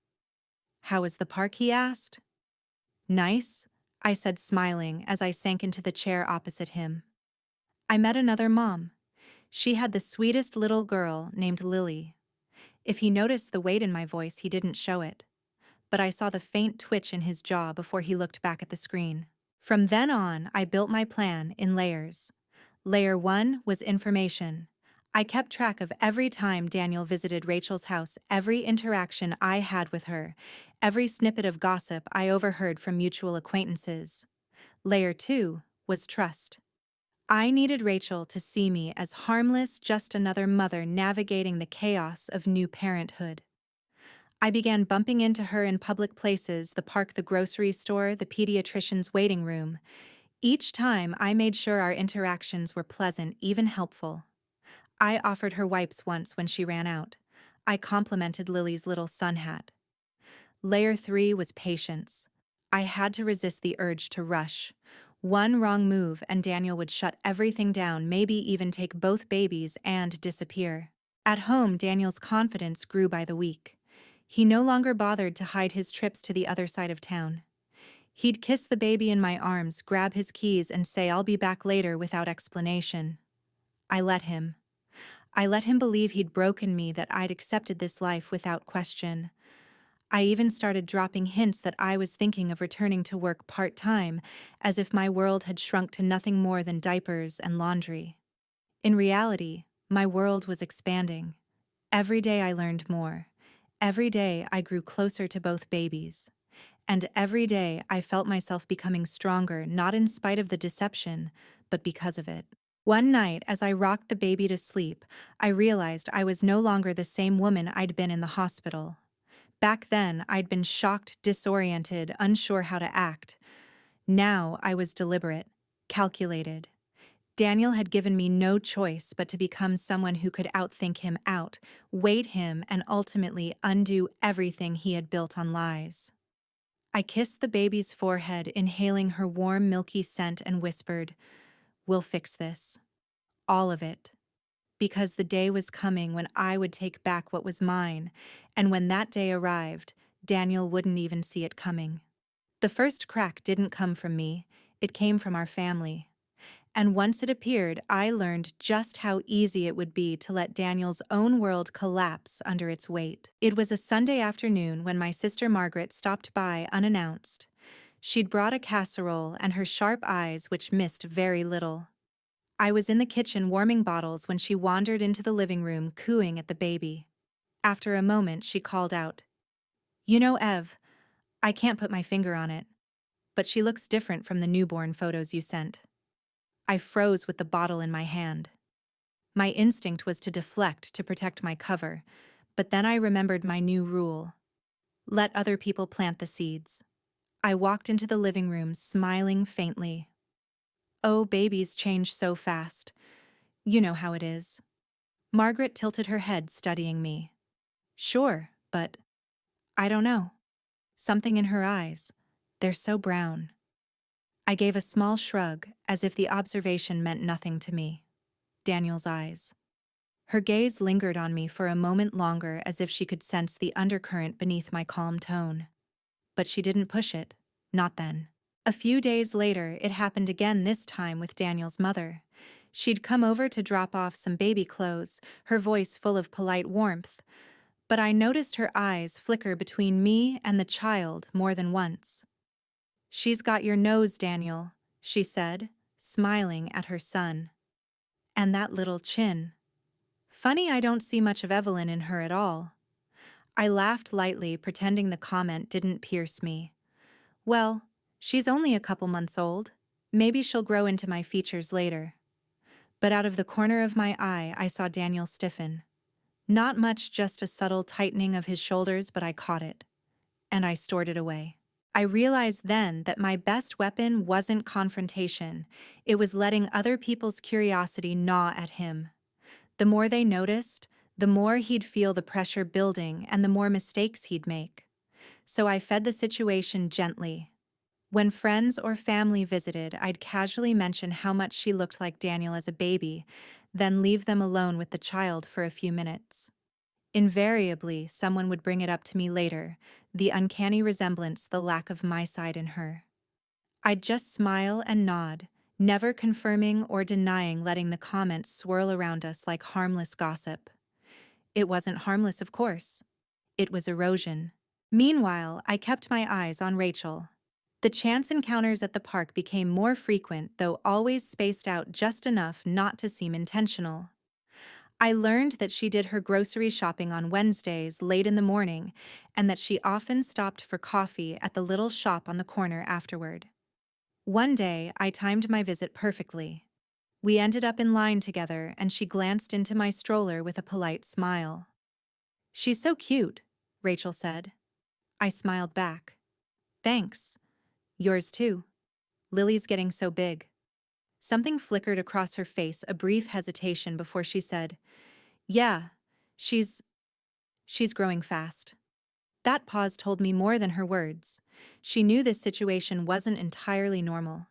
How was the park, he asked. Nice, I said, smiling as I sank into the chair opposite him. I met another mom. She had the sweetest little girl named Lily. If he noticed the weight in my voice, he didn't show it. But I saw the faint twitch in his jaw before he looked back at the screen. From then on, I built my plan in layers. Layer 1 was information. I kept track of every time Daniel visited Rachel's house, every interaction I had with her, every snippet of gossip I overheard from mutual acquaintances. Layer 2 was trust. I needed Rachel to see me as harmless, just another mother navigating the chaos of new parenthood. I began bumping into her in public places, the park, the grocery store, the pediatrician's waiting room. Each time, I made sure our interactions were pleasant, even helpful. I offered her wipes once when she ran out. I complimented Lily's little sun hat. Layer 3 was patience. I had to resist the urge to rush. One wrong move and Daniel would shut everything down, maybe even take both babies and disappear. At home, Daniel's confidence grew by the week. He no longer bothered to hide his trips to the other side of town. He'd kiss the baby in my arms, grab his keys, and say, "I'll be back later," without explanation. I let him. I let him believe he'd broken me, that I'd accepted this life without question. I even started dropping hints that I was thinking of returning to work part-time, as if my world had shrunk to nothing more than diapers and laundry. In reality, my world was expanding. Every day I learned more. Every day I grew closer to both babies. And every day I felt myself becoming stronger, not in spite of the deception, but because of it. One night, as I rocked the baby to sleep, I realized I was no longer the same woman I'd been in the hospital. Back then, I'd been shocked, disoriented, unsure how to act. Now I was deliberate, calculated. Daniel had given me no choice but to become someone who could outthink him out, weight him, and ultimately undo everything he had built on lies. I kissed the baby's forehead, inhaling her warm, milky scent, and whispered, "We'll fix this. All of it." Because the day was coming when I would take back what was mine, and when that day arrived, Daniel wouldn't even see it coming. The first crack didn't come from me, it came from our family. And once it appeared, I learned just how easy it would be to let Daniel's own world collapse under its weight. It was a Sunday afternoon when my sister Margaret stopped by unannounced. She'd brought a casserole and her sharp eyes, which missed very little. I was in the kitchen warming bottles when she wandered into the living room, cooing at the baby. After a moment, she called out, "You know, Ev, I can't put my finger on it, but she looks different from the newborn photos you sent." I froze with the bottle in my hand. My instinct was to deflect to protect my cover, but then I remembered my new rule. Let other people plant the seeds. I walked into the living room, smiling faintly. Oh, babies change so fast. You know how it is. Margaret tilted her head, studying me. Sure, but I don't know. Something in her eyes. They're so brown. I gave a small shrug, as if the observation meant nothing to me. Daniel's eyes. Her gaze lingered on me for a moment longer, as if she could sense the undercurrent beneath my calm tone. But she didn't push it. Not then. A few days later, it happened again, this time with Daniel's mother. She'd come over to drop off some baby clothes, her voice full of polite warmth. but I noticed her eyes flicker between me and the child more than once. "She's got your nose, Daniel," she said, smiling at her son. "And that little chin. Funny I don't see much of Evelyn in her at all." I laughed lightly, pretending the comment didn't pierce me. "Well, she's only a couple months old. Maybe she'll grow into my features later." But out of the corner of my eye, I saw Daniel stiffen. Not much, just a subtle tightening of his shoulders, but I caught it. And I stored it away. I realized then that my best weapon wasn't confrontation. It was letting other people's curiosity gnaw at him. The more they noticed, the more he'd feel the pressure building and the more mistakes he'd make. So I fed the situation gently. When friends or family visited, I'd casually mention how much she looked like Daniel as a baby, then leave them alone with the child for a few minutes. Invariably, someone would bring it up to me later, the uncanny resemblance, the lack of my side in her. I'd just smile and nod, never confirming or denying, letting the comments swirl around us like harmless gossip. It wasn't harmless, of course. It was erosion. Meanwhile, I kept my eyes on Rachel. The chance encounters at the park became more frequent, though always spaced out just enough not to seem intentional. I learned that she did her grocery shopping on Wednesdays late in the morning, and that she often stopped for coffee at the little shop on the corner afterward. One day, I timed my visit perfectly. We ended up in line together, and she glanced into my stroller with a polite smile. "She's so cute," Rachel said. I smiled back. "Thanks. Yours too. Lily's getting so big." Something flickered across her face, a brief hesitation before she said, "Yeah, she's growing fast." That pause told me more than her words. She knew this situation wasn't entirely normal.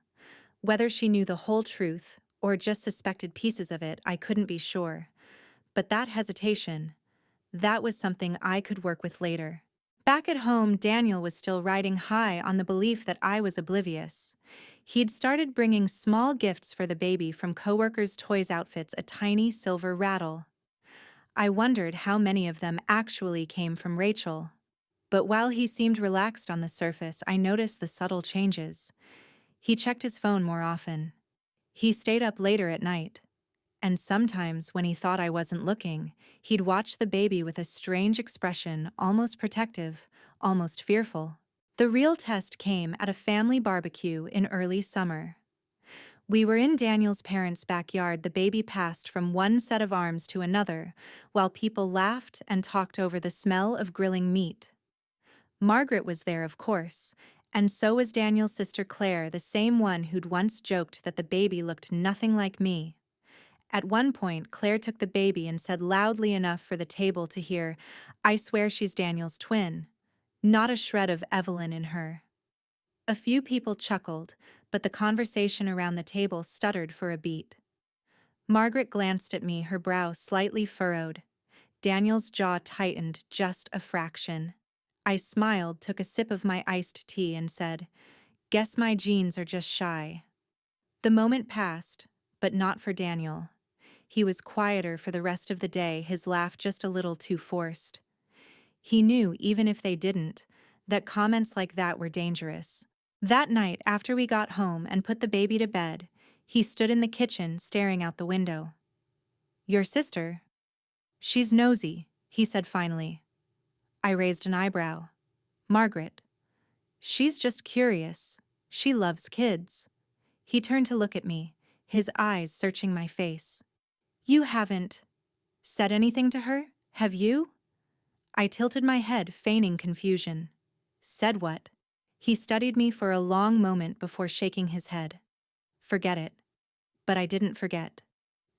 Whether she knew the whole truth or just suspected pieces of it, I couldn't be sure. But that hesitation, that was something I could work with later. Back at home, Daniel was still riding high on the belief that I was oblivious. He'd started bringing small gifts for the baby, from coworkers' toys outfits, a tiny silver rattle. I wondered how many of them actually came from Rachel. But while he seemed relaxed on the surface, I noticed the subtle changes. He checked his phone more often. He stayed up later at night. And sometimes, when he thought I wasn't looking, he'd watch the baby with a strange expression, almost protective, almost fearful. The real test came at a family barbecue in early summer. We were in Daniel's parents' backyard. The baby passed from one set of arms to another, while people laughed and talked over the smell of grilling meat. Margaret was there, of course, and so was Daniel's sister Claire, the same one who'd once joked that the baby looked nothing like me. At one point, Claire took the baby and said loudly enough for the table to hear, "I swear she's Daniel's twin." Not a shred of Evelyn in her. A few people chuckled, but the conversation around the table stuttered for a beat. Margaret glanced at me, her brow slightly furrowed. Daniel's jaw tightened just a fraction. I smiled, took a sip of my iced tea, and said, "Guess my genes are just shy." The moment passed, but not for Daniel. He was quieter for the rest of the day, his laugh just a little too forced. He knew, even if they didn't, that comments like that were dangerous. That night, after we got home and put the baby to bed, he stood in the kitchen staring out the window. "Your sister? She's nosy," he said finally. I raised an eyebrow. "Margaret. She's just curious. She loves kids." He turned to look at me, his eyes searching my face. "You haven't said anything to her, have you?" I tilted my head, feigning confusion. "Said what?" He studied me for a long moment before shaking his head. "Forget it." But I didn't forget.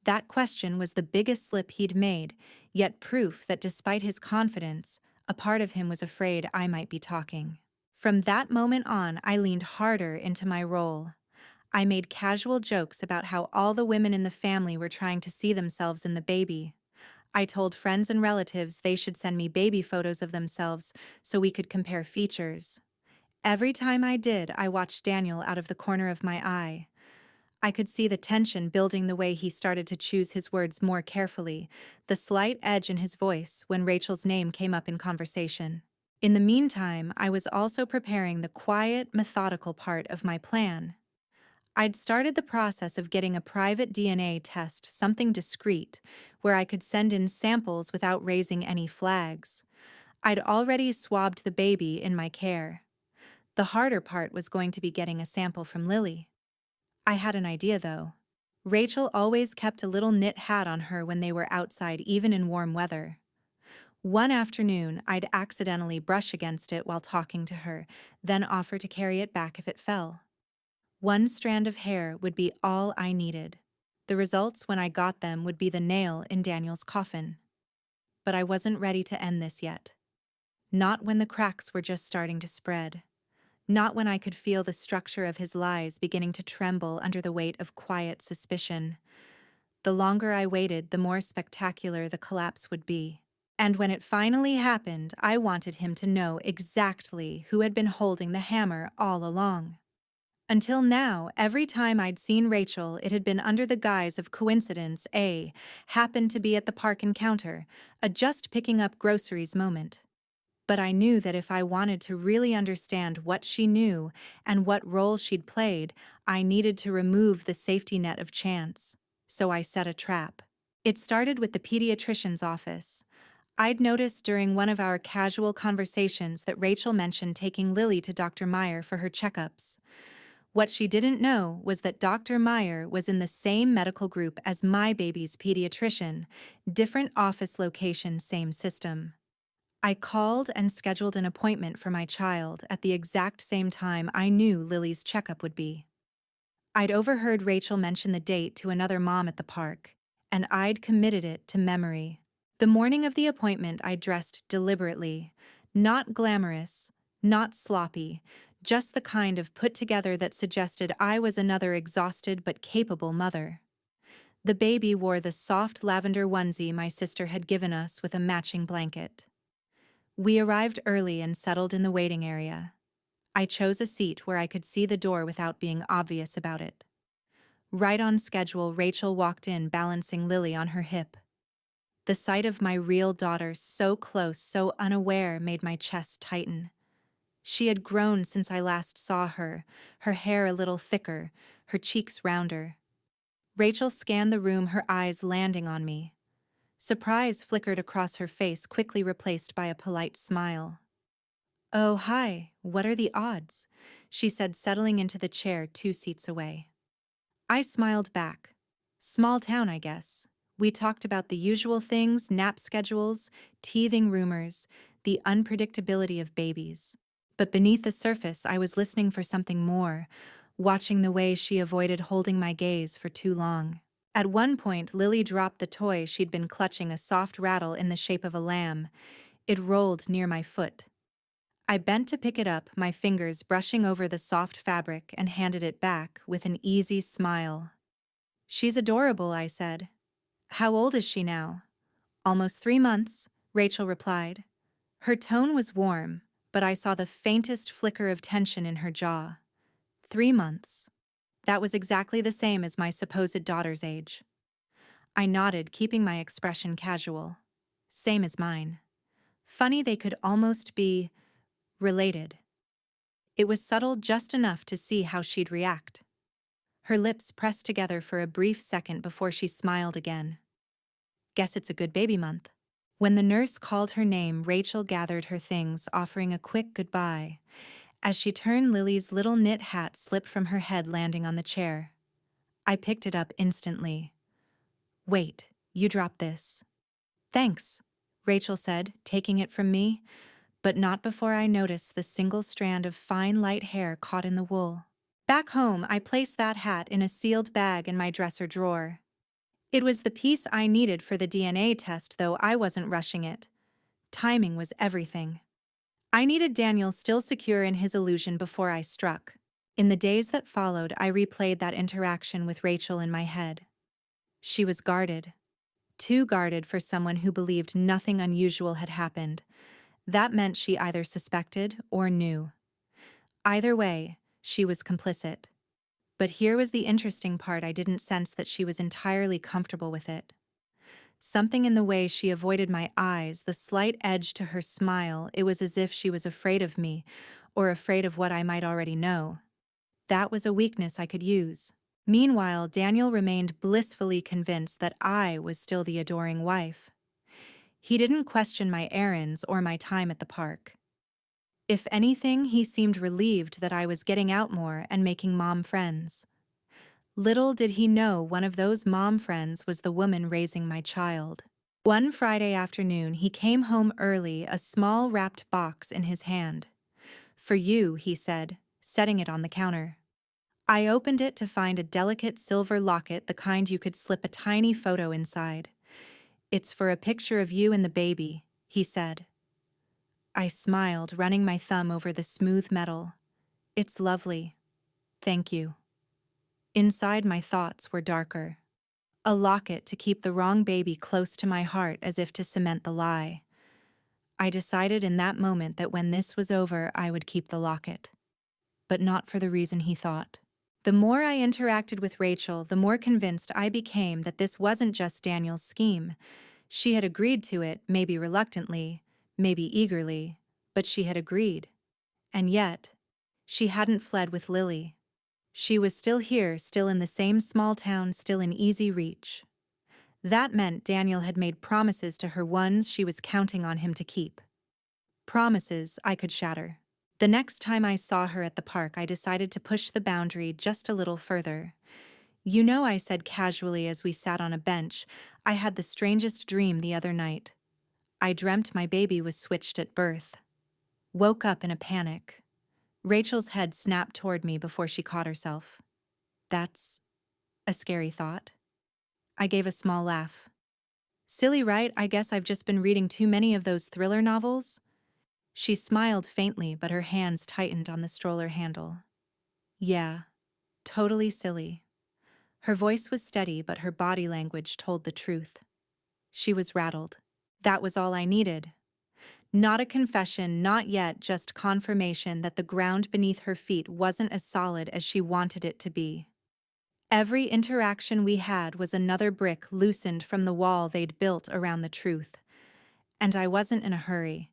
That question was the biggest slip he'd made, yet proof that despite his confidence, a part of him was afraid I might be talking. From that moment on, I leaned harder into my role. I made casual jokes about how all the women in the family were trying to see themselves in the baby. I told friends and relatives they should send me baby photos of themselves so we could compare features. Every time I did, I watched Daniel out of the corner of my eye. I could see the tension building the way he started to choose his words more carefully, the slight edge in his voice when Rachel's name came up in conversation. In the meantime, I was also preparing the quiet, methodical part of my plan. I'd started the process of getting a private DNA test, something discreet, where I could send in samples without raising any flags. I'd already swabbed the baby in my care. The harder part was going to be getting a sample from Lily. I had an idea, though. Rachel always kept a little knit hat on her when they were outside, even in warm weather. One afternoon, I'd accidentally brush against it while talking to her, then offer to carry it back if it fell. One strand of hair would be all I needed. The results when I got them would be the nail in Daniel's coffin. But I wasn't ready to end this yet. Not when the cracks were just starting to spread. Not when I could feel the structure of his lies beginning to tremble under the weight of quiet suspicion. The longer I waited, the more spectacular the collapse would be. And when it finally happened, I wanted him to know exactly who had been holding the hammer all along. Until now, every time I'd seen Rachel, it had been under the guise of coincidence. Happened to be at the park encounter, a just picking up groceries moment. But I knew that if I wanted to really understand what she knew and what role she'd played, I needed to remove the safety net of chance. So I set a trap. It started with the pediatrician's office. I'd noticed during one of our casual conversations that Rachel mentioned taking Lily to Dr. Meyer for her checkups. What she didn't know was that Dr. Meyer was in the same medical group as my baby's pediatrician, different office location, same system. I called and scheduled an appointment for my child at the exact same time I knew Lily's checkup would be. I'd overheard Rachel mention the date to another mom at the park, and I'd committed it to memory. The morning of the appointment, I dressed deliberately, not glamorous, not sloppy, just the kind of put together that suggested I was another exhausted but capable mother. The baby wore the soft lavender onesie my sister had given us with a matching blanket. We arrived early and settled in the waiting area. I chose a seat where I could see the door without being obvious about it. Right on schedule, Rachel walked in, balancing Lily on her hip. The sight of my real daughter so close, so unaware, made my chest tighten. She had grown since I last saw her, her hair a little thicker, her cheeks rounder. Rachel scanned the room, her eyes landing on me. Surprise flickered across her face, quickly replaced by a polite smile. "Oh, hi, what are the odds?" she said, settling into the chair 2 seats away. I smiled back. Small town, I guess. We talked about the usual things: nap schedules, teething rumors, the unpredictability of babies. But beneath the surface, I was listening for something more, watching the way she avoided holding my gaze for too long. At one point, Lily dropped the toy she'd been clutching, a soft rattle in the shape of a lamb. It rolled near my foot. I bent to pick it up, my fingers brushing over the soft fabric, and handed it back with an easy smile. "She's adorable," I said. "How old is she now?" "Almost 3 months," Rachel replied. Her tone was warm, but I saw the faintest flicker of tension in her jaw. 3 months. That was exactly the same as my supposed daughter's age. I nodded, keeping my expression casual. Same as mine. Funny they could almost be related. It was subtle, just enough to see how she'd react. Her lips pressed together for a brief second before she smiled again. "Guess it's a good baby month." When the nurse called her name, Rachel gathered her things, offering a quick goodbye. As she turned, Lily's little knit hat slipped from her head, landing on the chair. I picked it up instantly. "Wait, you dropped this." "Thanks," Rachel said, taking it from me, but not before I noticed the single strand of fine light hair caught in the wool. Back home, I placed that hat in a sealed bag in my dresser drawer. It was the piece I needed for the DNA test, though I wasn't rushing it. Timing was everything. I needed Daniel still secure in his illusion before I struck. In the days that followed, I replayed that interaction with Rachel in my head. She was guarded. Too guarded for someone who believed nothing unusual had happened. That meant she either suspected or knew. Either way, she was complicit. But here was the interesting part. I didn't sense that she was entirely comfortable with it. Something in the way she avoided my eyes, the slight edge to her smile, it was as if she was afraid of me, or afraid of what I might already know. That was a weakness I could use. Meanwhile, Daniel remained blissfully convinced that I was still the adoring wife. He didn't question my errands or my time at the park. If anything, he seemed relieved that I was getting out more and making mom friends. Little did he know one of those mom friends was the woman raising my child. One Friday afternoon, he came home early, a small wrapped box in his hand. "For you," he said, setting it on the counter. I opened it to find a delicate silver locket, the kind you could slip a tiny photo inside. "It's for a picture of you and the baby," he said. I smiled, running my thumb over the smooth metal. "It's lovely. Thank you." Inside, my thoughts were darker. A locket to keep the wrong baby close to my heart, as if to cement the lie. I decided in that moment that when this was over, I would keep the locket. But not for the reason he thought. The more I interacted with Rachel, the more convinced I became that this wasn't just Daniel's scheme. She had agreed to it, maybe reluctantly, maybe eagerly, but she had agreed. And yet, she hadn't fled with Lily. She was still here, still in the same small town, still in easy reach. That meant Daniel had made promises to her, ones she was counting on him to keep. Promises I could shatter. The next time I saw her at the park, I decided to push the boundary just a little further. "You know," I said casually as we sat on a bench, "I had the strangest dream the other night. I dreamt my baby was switched at birth." Woke up in a panic. Rachel's head snapped toward me before she caught herself. "That's a scary thought." I gave a small laugh. "Silly, right? I guess I've just been reading too many of those thriller novels." She smiled faintly, but her hands tightened on the stroller handle. "Yeah, totally silly." Her voice was steady, but her body language told the truth. She was rattled. That was all I needed. Not a confession, not yet, just confirmation that the ground beneath her feet wasn't as solid as she wanted it to be. Every interaction we had was another brick loosened from the wall they'd built around the truth. And I wasn't in a hurry.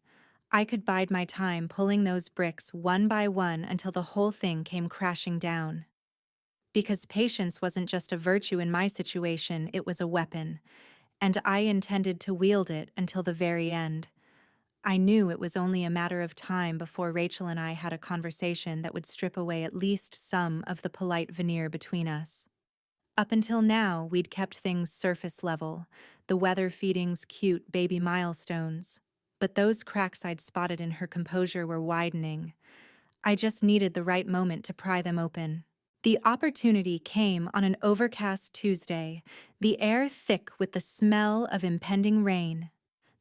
I could bide my time pulling those bricks one by one until the whole thing came crashing down. Because patience wasn't just a virtue in my situation, it was a weapon, and I intended to wield it until the very end. I knew it was only a matter of time before Rachel and I had a conversation that would strip away at least some of the polite veneer between us. Up until now, we'd kept things surface level, the weather feedings, cute baby milestones. But those cracks I'd spotted in her composure were widening. I just needed the right moment to pry them open. The opportunity came on an overcast Tuesday, the air thick with the smell of impending rain.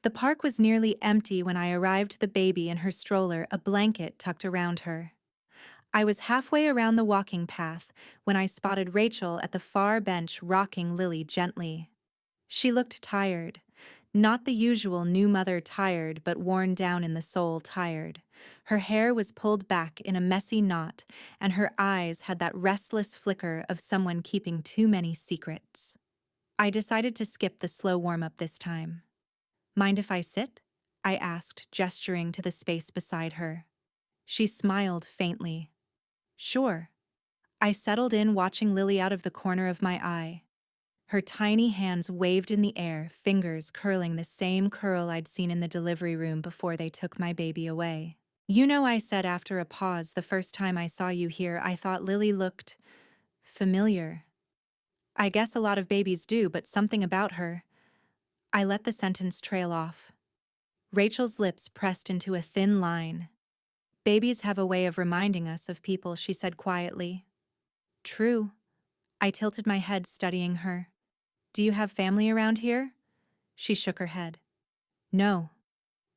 The park was nearly empty when I arrived, the baby in her stroller, a blanket tucked around her. I was halfway around the walking path when I spotted Rachel at the far bench rocking Lily gently. She looked tired. Not the usual new mother tired, but worn down in the soul tired. Her hair was pulled back in a messy knot, and her eyes had that restless flicker of someone keeping too many secrets. I decided to skip the slow warm-up this time. "Mind if I sit?" I asked, gesturing to the space beside her. She smiled faintly. "Sure." I settled in, watching Lily out of the corner of my eye. Her tiny hands waved in the air, fingers curling the same curl I'd seen in the delivery room before they took my baby away. "You know," I said after a pause, "the first time I saw you here, I thought Lily looked familiar. I guess a lot of babies do, but something about her." I let the sentence trail off. Rachel's lips pressed into a thin line. "Babies have a way of reminding us of people," she said quietly. "True." I tilted my head, studying her. "Do you have family around here?" She shook her head. "No.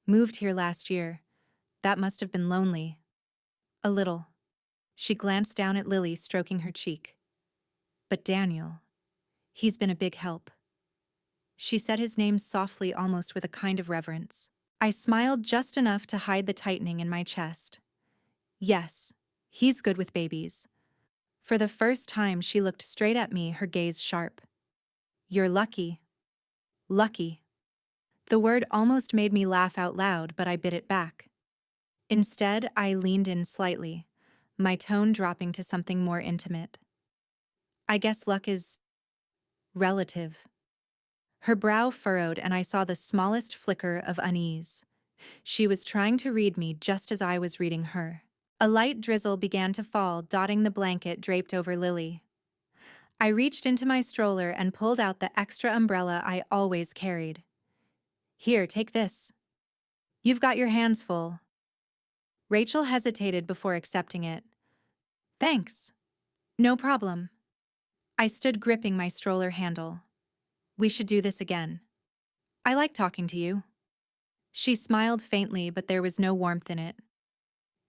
Moved here last year. That must have been lonely." "A little." She glanced down at Lily, stroking her cheek. "But Daniel, he's been a big help." She said his name softly, almost with a kind of reverence. I smiled just enough to hide the tightening in my chest. "Yes, he's good with babies. For the first time, she looked straight at me, her gaze sharp. You're lucky. Lucky. The word almost made me laugh out loud, but I bit it back. Instead, I leaned in slightly, my tone dropping to something more intimate. I guess luck is relative. Her brow furrowed, and I saw the smallest flicker of unease. She was trying to read me just as I was reading her. A light drizzle began to fall, dotting the blanket draped over Lily. I reached into my stroller and pulled out the extra umbrella I always carried. Here, take this. You've got your hands full. Rachel hesitated before accepting it. Thanks. No problem. I stood gripping my stroller handle. We should do this again. I like talking to you. She smiled faintly, but there was no warmth in it.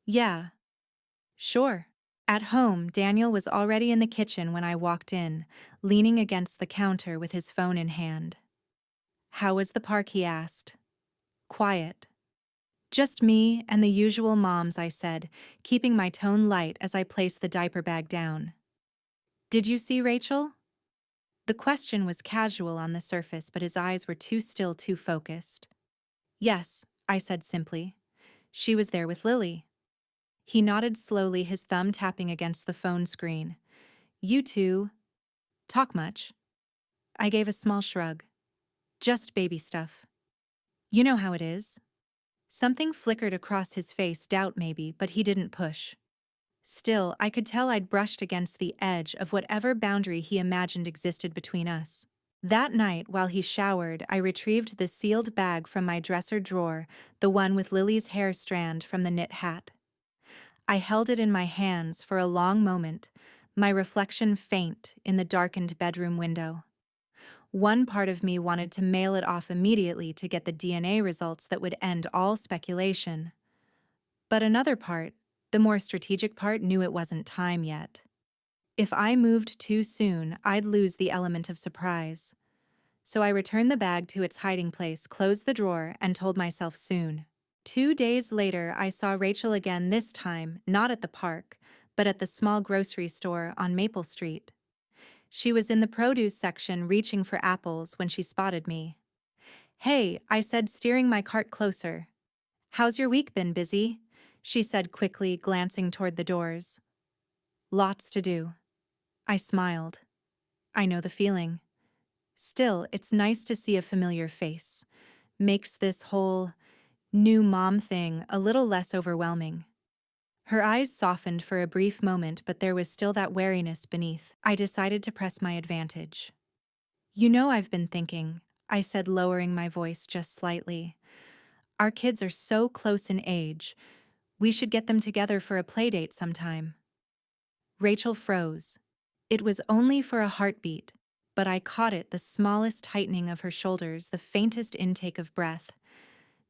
Yeah. Sure. At home, Daniel was already in the kitchen when I walked in, leaning against the counter with his phone in hand. How was the park, he asked. Quiet. Just me and the usual moms, I said, keeping my tone light as I placed the diaper bag down. Did you see Rachel? The question was casual on the surface, but his eyes were too still, too focused. Yes, I said simply. She was there with Lily. He nodded slowly, his thumb tapping against the phone screen. You two talk much? I gave a small shrug. Just baby stuff. You know how it is. Something flickered across his face, doubt maybe, but he didn't push. Still, I could tell I'd brushed against the edge of whatever boundary he imagined existed between us. That night, while he showered, I retrieved the sealed bag from my dresser drawer, the one with Lily's hair strand from the knit hat. I held it in my hands for a long moment, my reflection faint in the darkened bedroom window. One part of me wanted to mail it off immediately to get the DNA results that would end all speculation. But another part, the more strategic part, knew it wasn't time yet. If I moved too soon, I'd lose the element of surprise. So I returned the bag to its hiding place, closed the drawer, and told myself soon. 2 days later, I saw Rachel again, this time not at the park, but at the small grocery store on Maple Street. She was in the produce section reaching for apples when she spotted me. Hey, I said, steering my cart closer. How's your week been? Busy? She said quickly, glancing toward the doors. Lots to do. I smiled. I know the feeling. Still, it's nice to see a familiar face. Makes this whole new mom thing a little less overwhelming. Her eyes softened for a brief moment, but there was still that wariness beneath. I decided to press my advantage. You know, I've been thinking, I said, lowering my voice just slightly. Our kids are so close in age. We should get them together for a play date sometime. Rachel froze. It was only for a heartbeat, but I caught it, the smallest tightening of her shoulders, the faintest intake of breath.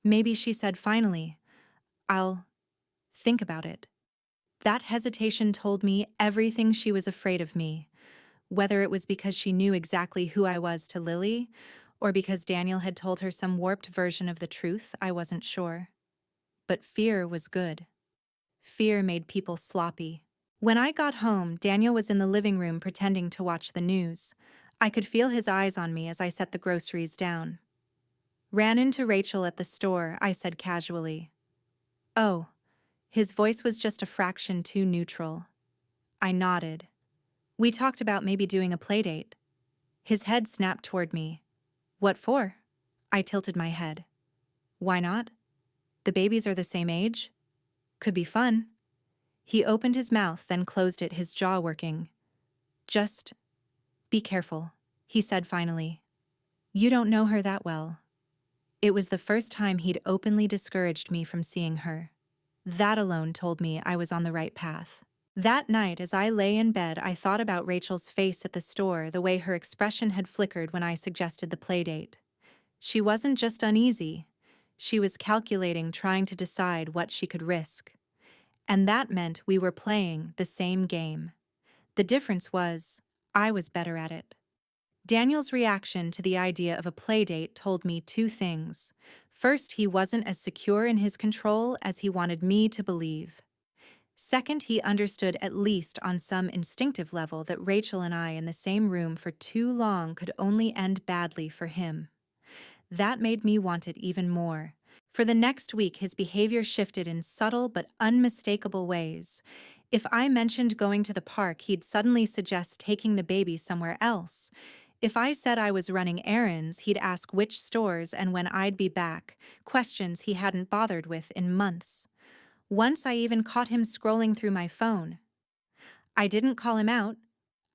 Maybe, she said finally. I'll think about it. That hesitation told me everything. She was afraid of me, whether it was because she knew exactly who I was to Lily, or because Daniel had told her some warped version of the truth. I wasn't sure. But fear was good. Fear made people sloppy. When I got home, Daniel was in the living room pretending to watch the news. I could feel his eyes on me as I set the groceries down. Ran into Rachel at the store, I said casually. Oh. His voice was just a fraction too neutral. I nodded. We talked about maybe doing a play date. His head snapped toward me. What for? I tilted my head. Why not? The babies are the same age. Could be fun. He opened his mouth, then closed it, his jaw working. Just be careful, he said finally. You don't know her that well. It was the first time he'd openly discouraged me from seeing her. That alone told me I was on the right path. That night, as I lay in bed, I thought about Rachel's face at the store, the way her expression had flickered when I suggested the playdate. She wasn't just uneasy. She was calculating, trying to decide what she could risk. And that meant we were playing the same game. The difference was, I was better at it. Daniel's reaction to the idea of a playdate told me two things. First, he wasn't as secure in his control as he wanted me to believe. Second, he understood at least on some instinctive level that Rachel and I in the same room for too long could only end badly for him. That made me want it even more. For the next week, his behavior shifted in subtle but unmistakable ways. If I mentioned going to the park, he'd suddenly suggest taking the baby somewhere else. If I said I was running errands, he'd ask which stores and when I'd be back, questions he hadn't bothered with in months. Once I even caught him scrolling through my phone. I didn't call him out.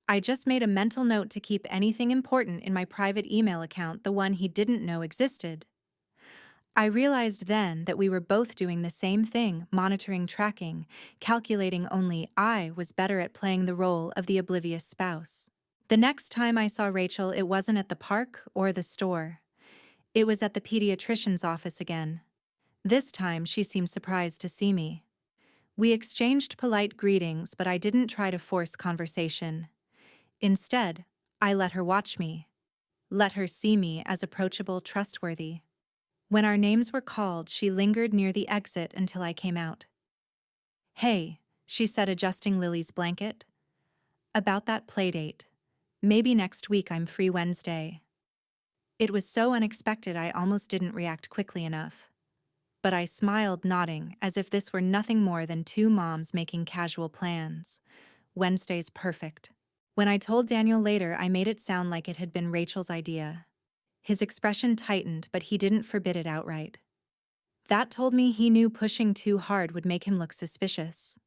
I just made a mental note to keep anything important in my private email account, the one he didn't know existed. I realized then that we were both doing the same thing, monitoring, tracking, calculating, only I was better at playing the role of the oblivious spouse. The next time I saw Rachel, it wasn't at the park or the store. It was at the pediatrician's office again. This time, she seemed surprised to see me. We exchanged polite greetings, but I didn't try to force conversation. Instead, I let her watch me, let her see me as approachable, trustworthy. When our names were called, she lingered near the exit until I came out. "Hey," she said, adjusting Lily's blanket. "About that playdate. Maybe next week. I'm free Wednesday." It was so unexpected I almost didn't react quickly enough. But I smiled, nodding, as if this were nothing more than two moms making casual plans. Wednesday's perfect. When I told Daniel later, I made it sound like it had been Rachel's idea. His expression tightened, but he didn't forbid it outright. That told me he knew pushing too hard would make him look suspicious.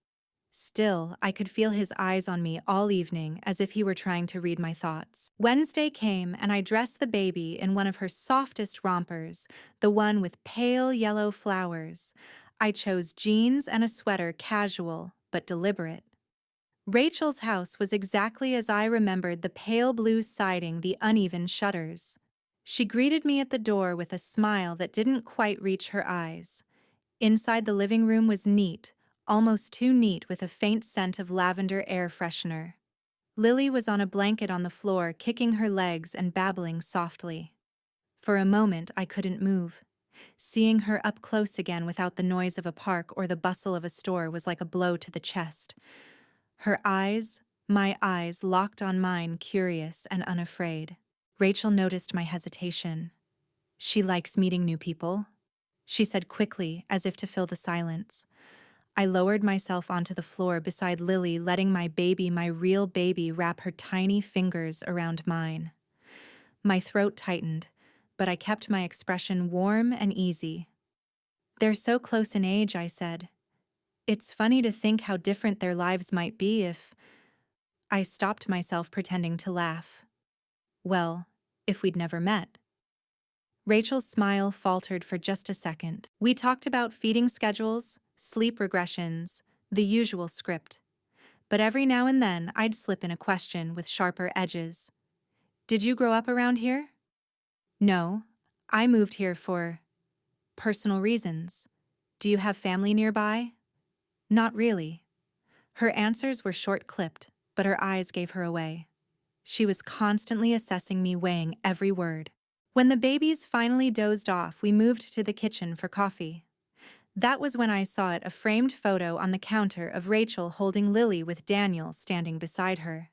Still, I could feel his eyes on me all evening, as if he were trying to read my thoughts. Wednesday came, and I dressed the baby in one of her softest rompers, the one with pale yellow flowers. I chose jeans and a sweater, casual but deliberate. Rachel's house was exactly as I remembered, the pale blue siding, the uneven shutters. She greeted me at the door with a smile that didn't quite reach her eyes. Inside, the living room was neat, almost too neat, with a faint scent of lavender air freshener. Lily was on a blanket on the floor, kicking her legs and babbling softly. For a moment, I couldn't move. Seeing her up close again without the noise of a park or the bustle of a store was like a blow to the chest. Her eyes, my eyes, locked on mine, curious and unafraid. Rachel noticed my hesitation. "She likes meeting new people," she said quickly, as if to fill the silence. I lowered myself onto the floor beside Lily, letting my baby, my real baby, wrap her tiny fingers around mine. My throat tightened, but I kept my expression warm and easy. "They're so close in age," I said. "It's funny to think how different their lives might be if—" I stopped myself, pretending to laugh. "Well, if we'd never met." Rachel's smile faltered for just a second. We talked about feeding schedules, sleep regressions, the usual script. But every now and then I'd slip in a question with sharper edges. "Did you grow up around here?" "No. I moved here for personal reasons." "Do you have family nearby?" "Not really." Her answers were short-clipped, but her eyes gave her away. She was constantly assessing me, weighing every word. When the babies finally dozed off, we moved to the kitchen for coffee. That was when I saw it, a framed photo on the counter of Rachel holding Lily with Daniel standing beside her.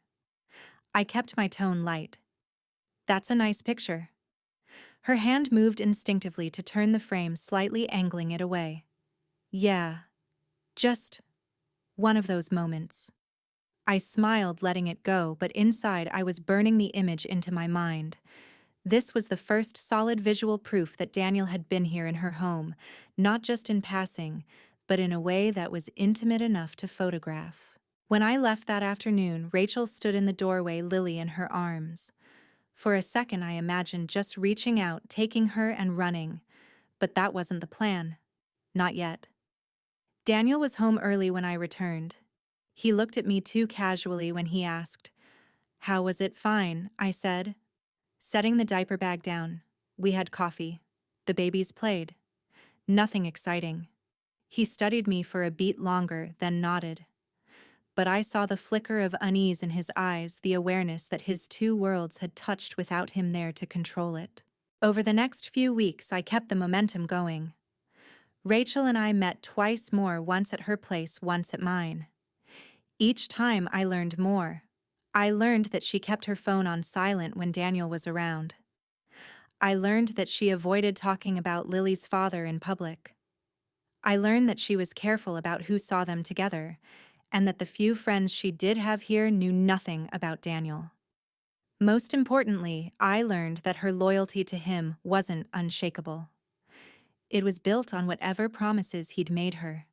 I kept my tone light. "That's a nice picture." Her hand moved instinctively to turn the frame, slightly angling it away. "Yeah, just one of those moments." I smiled, letting it go, but inside I was burning the image into my mind. This was the first solid visual proof that Daniel had been here in her home, not just in passing, but in a way that was intimate enough to photograph. When I left that afternoon, Rachel stood in the doorway, Lily in her arms. For a second, I imagined just reaching out, taking her and running, but that wasn't the plan. Not yet. Daniel was home early when I returned. He looked at me too casually when he asked, "How was it?" "Fine," I said, setting the diaper bag down. We had coffee. The babies played. Nothing exciting. He studied me for a beat longer, then nodded. But I saw the flicker of unease in his eyes, the awareness that his two worlds had touched without him there to control it. Over the next few weeks, I kept the momentum going. Rachel and I met twice more, once at her place, once at mine. Each time I learned more. I learned that she kept her phone on silent when Daniel was around. I learned that she avoided talking about Lily's father in public. I learned that she was careful about who saw them together, and that the few friends she did have here knew nothing about Daniel. Most importantly, I learned that her loyalty to him wasn't unshakable. It was built on whatever promises he'd made her.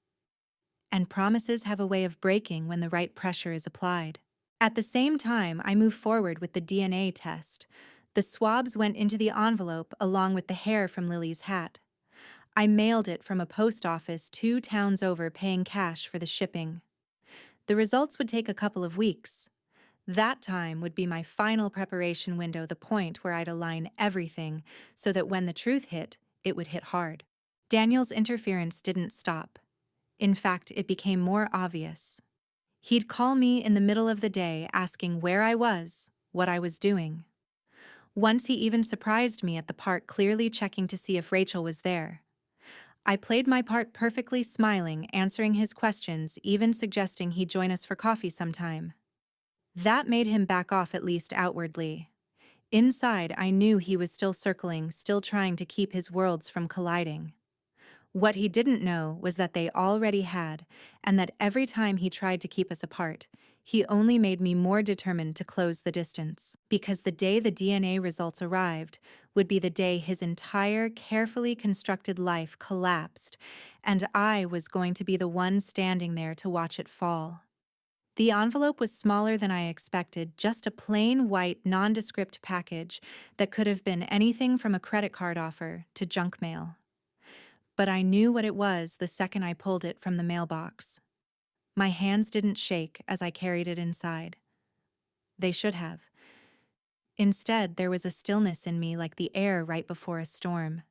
And promises have a way of breaking when the right pressure is applied. At the same time, I moved forward with the DNA test. The swabs went into the envelope along with the hair from Lily's hat. I mailed it from a post office 2 towns over, paying cash for the shipping. The results would take a couple of weeks. That time would be my final preparation window, the point where I'd align everything so that when the truth hit, it would hit hard. Daniel's interference didn't stop. In fact, it became more obvious. He'd call me in the middle of the day asking where I was, what I was doing. Once he even surprised me at the park, clearly checking to see if Rachel was there. I played my part perfectly, smiling, answering his questions, even suggesting he join us for coffee sometime. That made him back off, at least outwardly. Inside, I knew he was still circling, still trying to keep his worlds from colliding. What he didn't know was that they already had, and that every time he tried to keep us apart, he only made me more determined to close the distance. Because the day the DNA results arrived would be the day his entire carefully constructed life collapsed, and I was going to be the one standing there to watch it fall. The envelope was smaller than I expected, just a plain white, nondescript package that could have been anything from a credit card offer to junk mail. But I knew what it was the second I pulled it from the mailbox. My hands didn't shake as I carried it inside. They should have. Instead, there was a stillness in me, like the air right before a storm.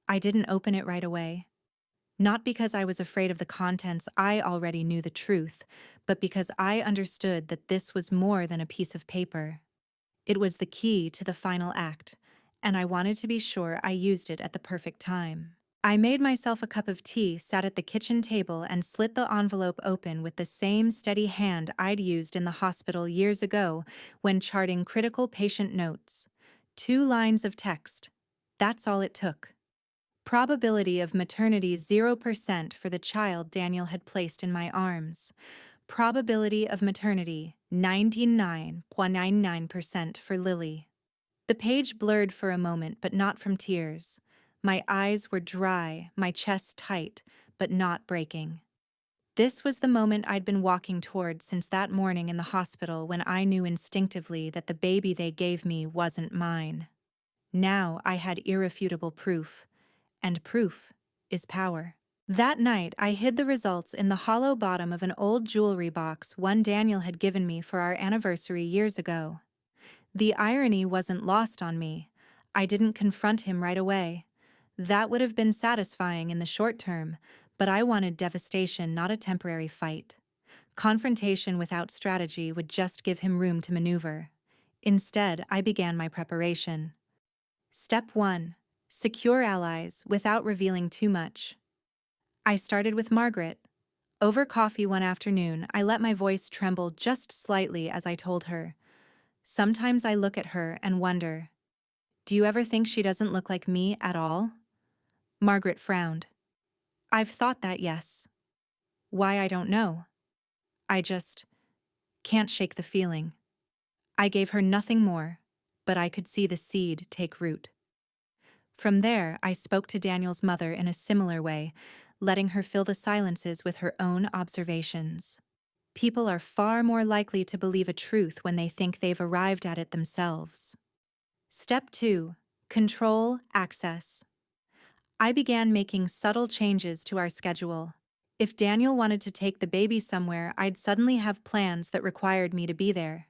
I didn't open it right away. Not because I was afraid of the contents, I already knew the truth, but because I understood that this was more than a piece of paper. It was the key to the final act, and I wanted to be sure I used it at the perfect time. I made myself a cup of tea, sat at the kitchen table, and slit the envelope open with the same steady hand I'd used in the hospital years ago when charting critical patient notes. 2 lines of text. That's all it took. Probability of maternity 0% for the child Daniel had placed in my arms. Probability of maternity 99.99% for Lily. The page blurred for a moment, but not from tears. My eyes were dry, my chest tight, but not breaking. This was the moment I'd been walking toward since that morning in the hospital, when I knew instinctively that the baby they gave me wasn't mine. Now I had irrefutable proof, and proof is power. That night, I hid the results in the hollow bottom of an old jewelry box one Daniel had given me for our anniversary years ago. The irony wasn't lost on me. I didn't confront him right away. That would have been satisfying in the short term, but I wanted devastation, not a temporary fight. Confrontation without strategy would just give him room to maneuver. Instead, I began my preparation. Step 1. Secure allies without revealing too much. I started with Margaret. Over coffee one afternoon, I let my voice tremble just slightly as I told her. Sometimes I look at her and wonder, do you ever think she doesn't look like me at all? Margaret frowned. I've thought that, yes. Why, I don't know. I just can't shake the feeling. I gave her nothing more, but I could see the seed take root. From there, I spoke to Daniel's mother in a similar way, letting her fill the silences with her own observations. People are far more likely to believe a truth when they think they've arrived at it themselves. Step 2. Control access. I began making subtle changes to our schedule. If Daniel wanted to take the baby somewhere, I'd suddenly have plans that required me to be there.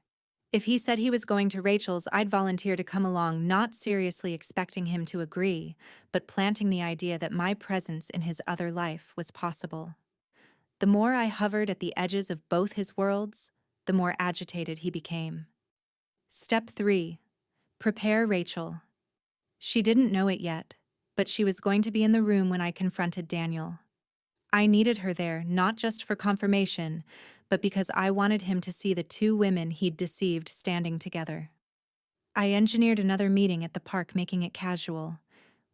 If he said he was going to Rachel's, I'd volunteer to come along, not seriously expecting him to agree, but planting the idea that my presence in his other life was possible. The more I hovered at the edges of both his worlds, the more agitated he became. Step 3. Prepare Rachel. She didn't know it yet, but she was going to be in the room when I confronted Daniel. I needed her there not just for confirmation, but because I wanted him to see the two women he'd deceived standing together. I engineered another meeting at the park, making it casual.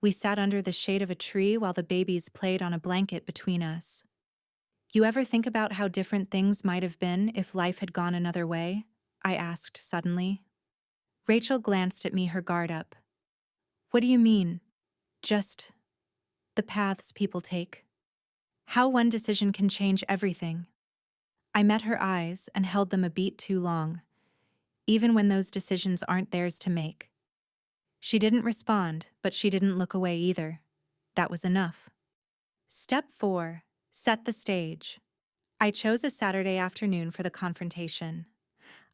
We sat under the shade of a tree while the babies played on a blanket between us. You ever think about how different things might have been if life had gone another way? I asked suddenly. Rachel glanced at me, her guard up. What do you mean? Just the paths people take. How one decision can change everything. I met her eyes and held them a beat too long, even when those decisions aren't theirs to make. She didn't respond, but she didn't look away either. That was enough. Step 4. Set the stage. I chose a Saturday afternoon for the confrontation.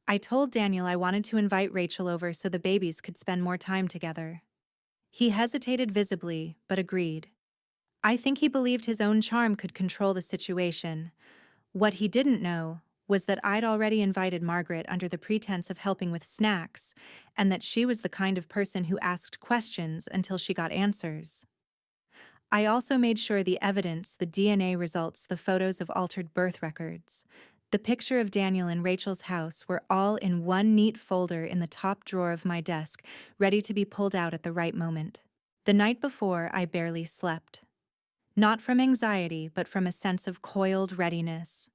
I told Daniel I wanted to invite Rachel over so the babies could spend more time together. He hesitated visibly, but agreed. I think he believed his own charm could control the situation. What he didn't know was that I'd already invited Margaret under the pretense of helping with snacks, and that she was the kind of person who asked questions until she got answers. I also made sure the evidence, the DNA results, the photos of altered birth records, the picture of Daniel in Rachel's house were all in one neat folder in the top drawer of my desk, ready to be pulled out at the right moment. The night before, I barely slept. Not from anxiety, but from a sense of coiled readiness.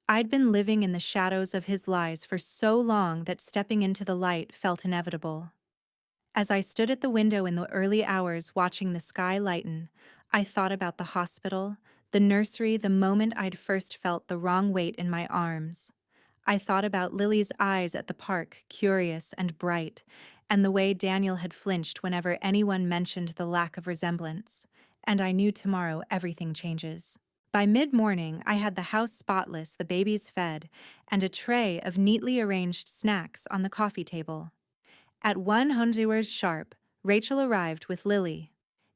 I'd been living in the shadows of his lies for so long that stepping into the light felt inevitable. As I stood at the window in the early hours watching the sky lighten, I thought about the hospital, the nursery, the moment I'd first felt the wrong weight in my arms. I thought about Lily's eyes at the park, curious and bright, and the way Daniel had flinched whenever anyone mentioned the lack of resemblance. And I knew tomorrow everything changes. By mid-morning, I had the house spotless, the babies fed, and a tray of neatly arranged snacks on the coffee table. At 100 sharp, Rachel arrived with Lily.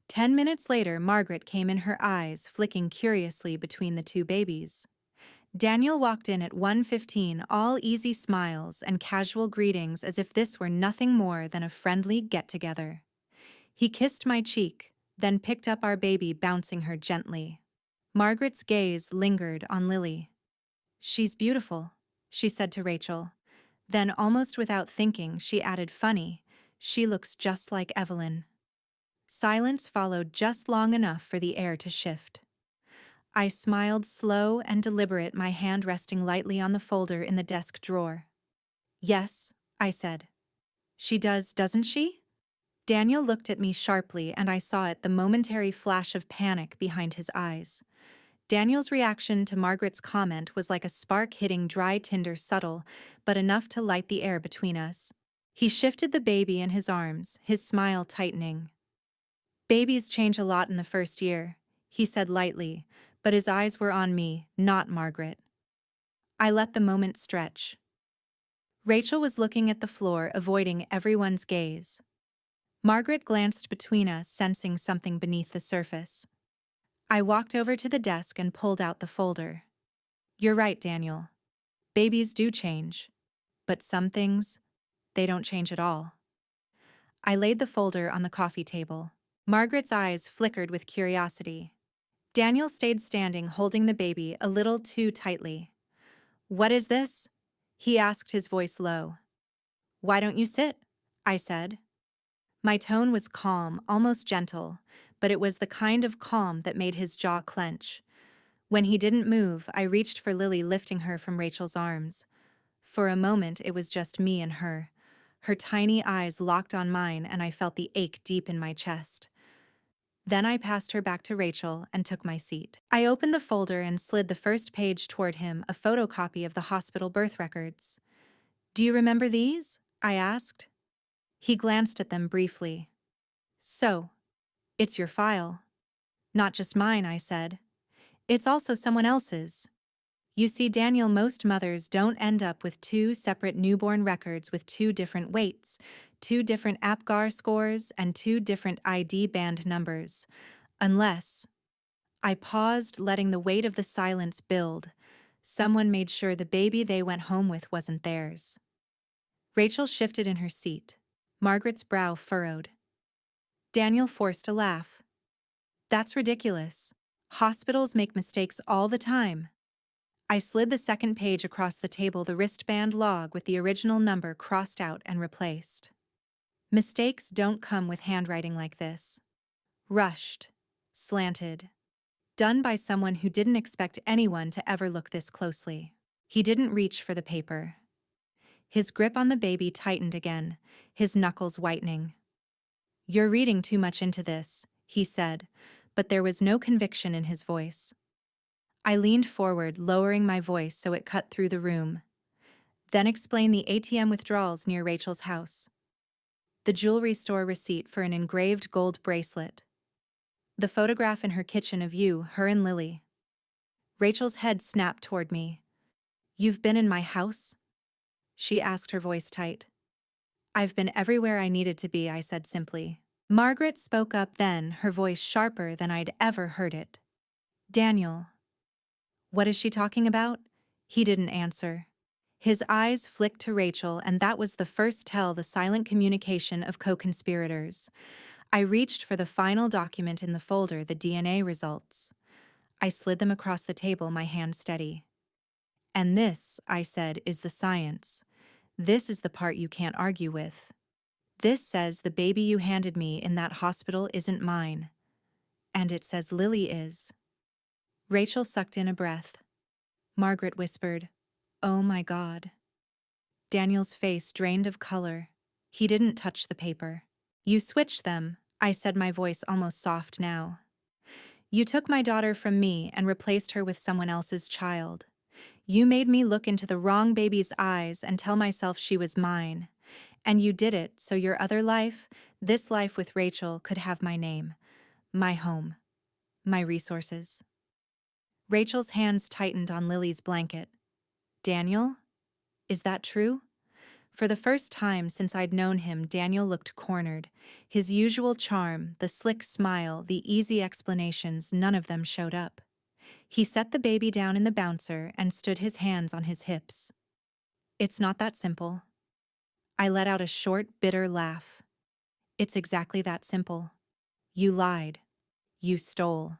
10 minutes later, Margaret came in, her eyes flicking curiously between the two babies. Daniel walked in at 1:15, all easy smiles and casual greetings as if this were nothing more than a friendly get-together. He kissed my cheek, then picked up our baby, bouncing her gently. Margaret's gaze lingered on Lily. "She's beautiful," she said to Rachel. Then, almost without thinking, she added, "Funny, she looks just like Evelyn." Silence followed, just long enough for the air to shift. I smiled, slow and deliberate, my hand resting lightly on the folder in the desk drawer. "Yes," I said. "She does, doesn't she?" Daniel looked at me sharply, and I saw it, the momentary flash of panic behind his eyes. Daniel's reaction to Margaret's comment was like a spark hitting dry tinder, subtle, but enough to light the air between us. He shifted the baby in his arms, his smile tightening. "Babies change a lot in the first year," he said lightly, but his eyes were on me, not Margaret. I let the moment stretch. Rachel was looking at the floor, avoiding everyone's gaze. Margaret glanced between us, sensing something beneath the surface. I walked over to the desk and pulled out the folder. "You're right, Daniel. Babies do change. But some things, they don't change at all." I laid the folder on the coffee table. Margaret's eyes flickered with curiosity. Daniel stayed standing, holding the baby a little too tightly. "What is this?" he asked, his voice low. "Why don't you sit?" I said. My tone was calm, almost gentle, but it was the kind of calm that made his jaw clench. When he didn't move, I reached for Lily, lifting her from Rachel's arms. For a moment, it was just me and her. Her tiny eyes locked on mine, and I felt the ache deep in my chest. Then I passed her back to Rachel and took my seat. I opened the folder and slid the first page toward him, a photocopy of the hospital birth records. "Do you remember these?" I asked. He glanced at them briefly. "So, it's your file." "Not just mine," I said. "It's also someone else's." You see, Daniel, most mothers don't end up with two separate newborn records with two different weights, two different APGAR scores, and two different ID band numbers. Unless... I paused, letting the weight of the silence build. Someone made sure the baby they went home with wasn't theirs. Rachel shifted in her seat. Margaret's brow furrowed. Daniel forced a laugh. That's ridiculous. Hospitals make mistakes all the time. I slid the second page across the table, the wristband log with the original number crossed out and replaced. Mistakes don't come with handwriting like this. Rushed. Slanted. Done by someone who didn't expect anyone to ever look this closely. He didn't reach for the paper. His grip on the baby tightened again, his knuckles whitening. "You're reading too much into this," he said, but there was no conviction in his voice. I leaned forward, lowering my voice so it cut through the room. Then explain the ATM withdrawals near Rachel's house. The jewelry store receipt for an engraved gold bracelet. The photograph in her kitchen of you, her and Lily. Rachel's head snapped toward me. "You've been in my house?" she asked, her voice tight. "I've been everywhere I needed to be," I said simply. Margaret spoke up then, her voice sharper than I'd ever heard it. "Daniel." "What is she talking about?" He didn't answer. His eyes flicked to Rachel, and that was the first tell, the silent communication of co-conspirators. I reached for the final document in the folder, the DNA results. I slid them across the table, my hand steady. "And this," I said, "is the science. This is the part you can't argue with. This says the baby you handed me in that hospital isn't mine. And it says Lily is." Rachel sucked in a breath. Margaret whispered, "Oh my God." Daniel's face drained of color. He didn't touch the paper. "You switched them," I said, my voice almost soft now. "You took my daughter from me and replaced her with someone else's child. You made me look into the wrong baby's eyes and tell myself she was mine. And you did it so your other life, this life with Rachel, could have my name, my home, my resources." Rachel's hands tightened on Lily's blanket. "Daniel? Is that true?" For the first time since I'd known him, Daniel looked cornered. His usual charm, the slick smile, the easy explanations, none of them showed up. He set the baby down in the bouncer and stood, his hands on his hips. "It's not that simple." I let out a short, bitter laugh. "It's exactly that simple. You lied. You stole.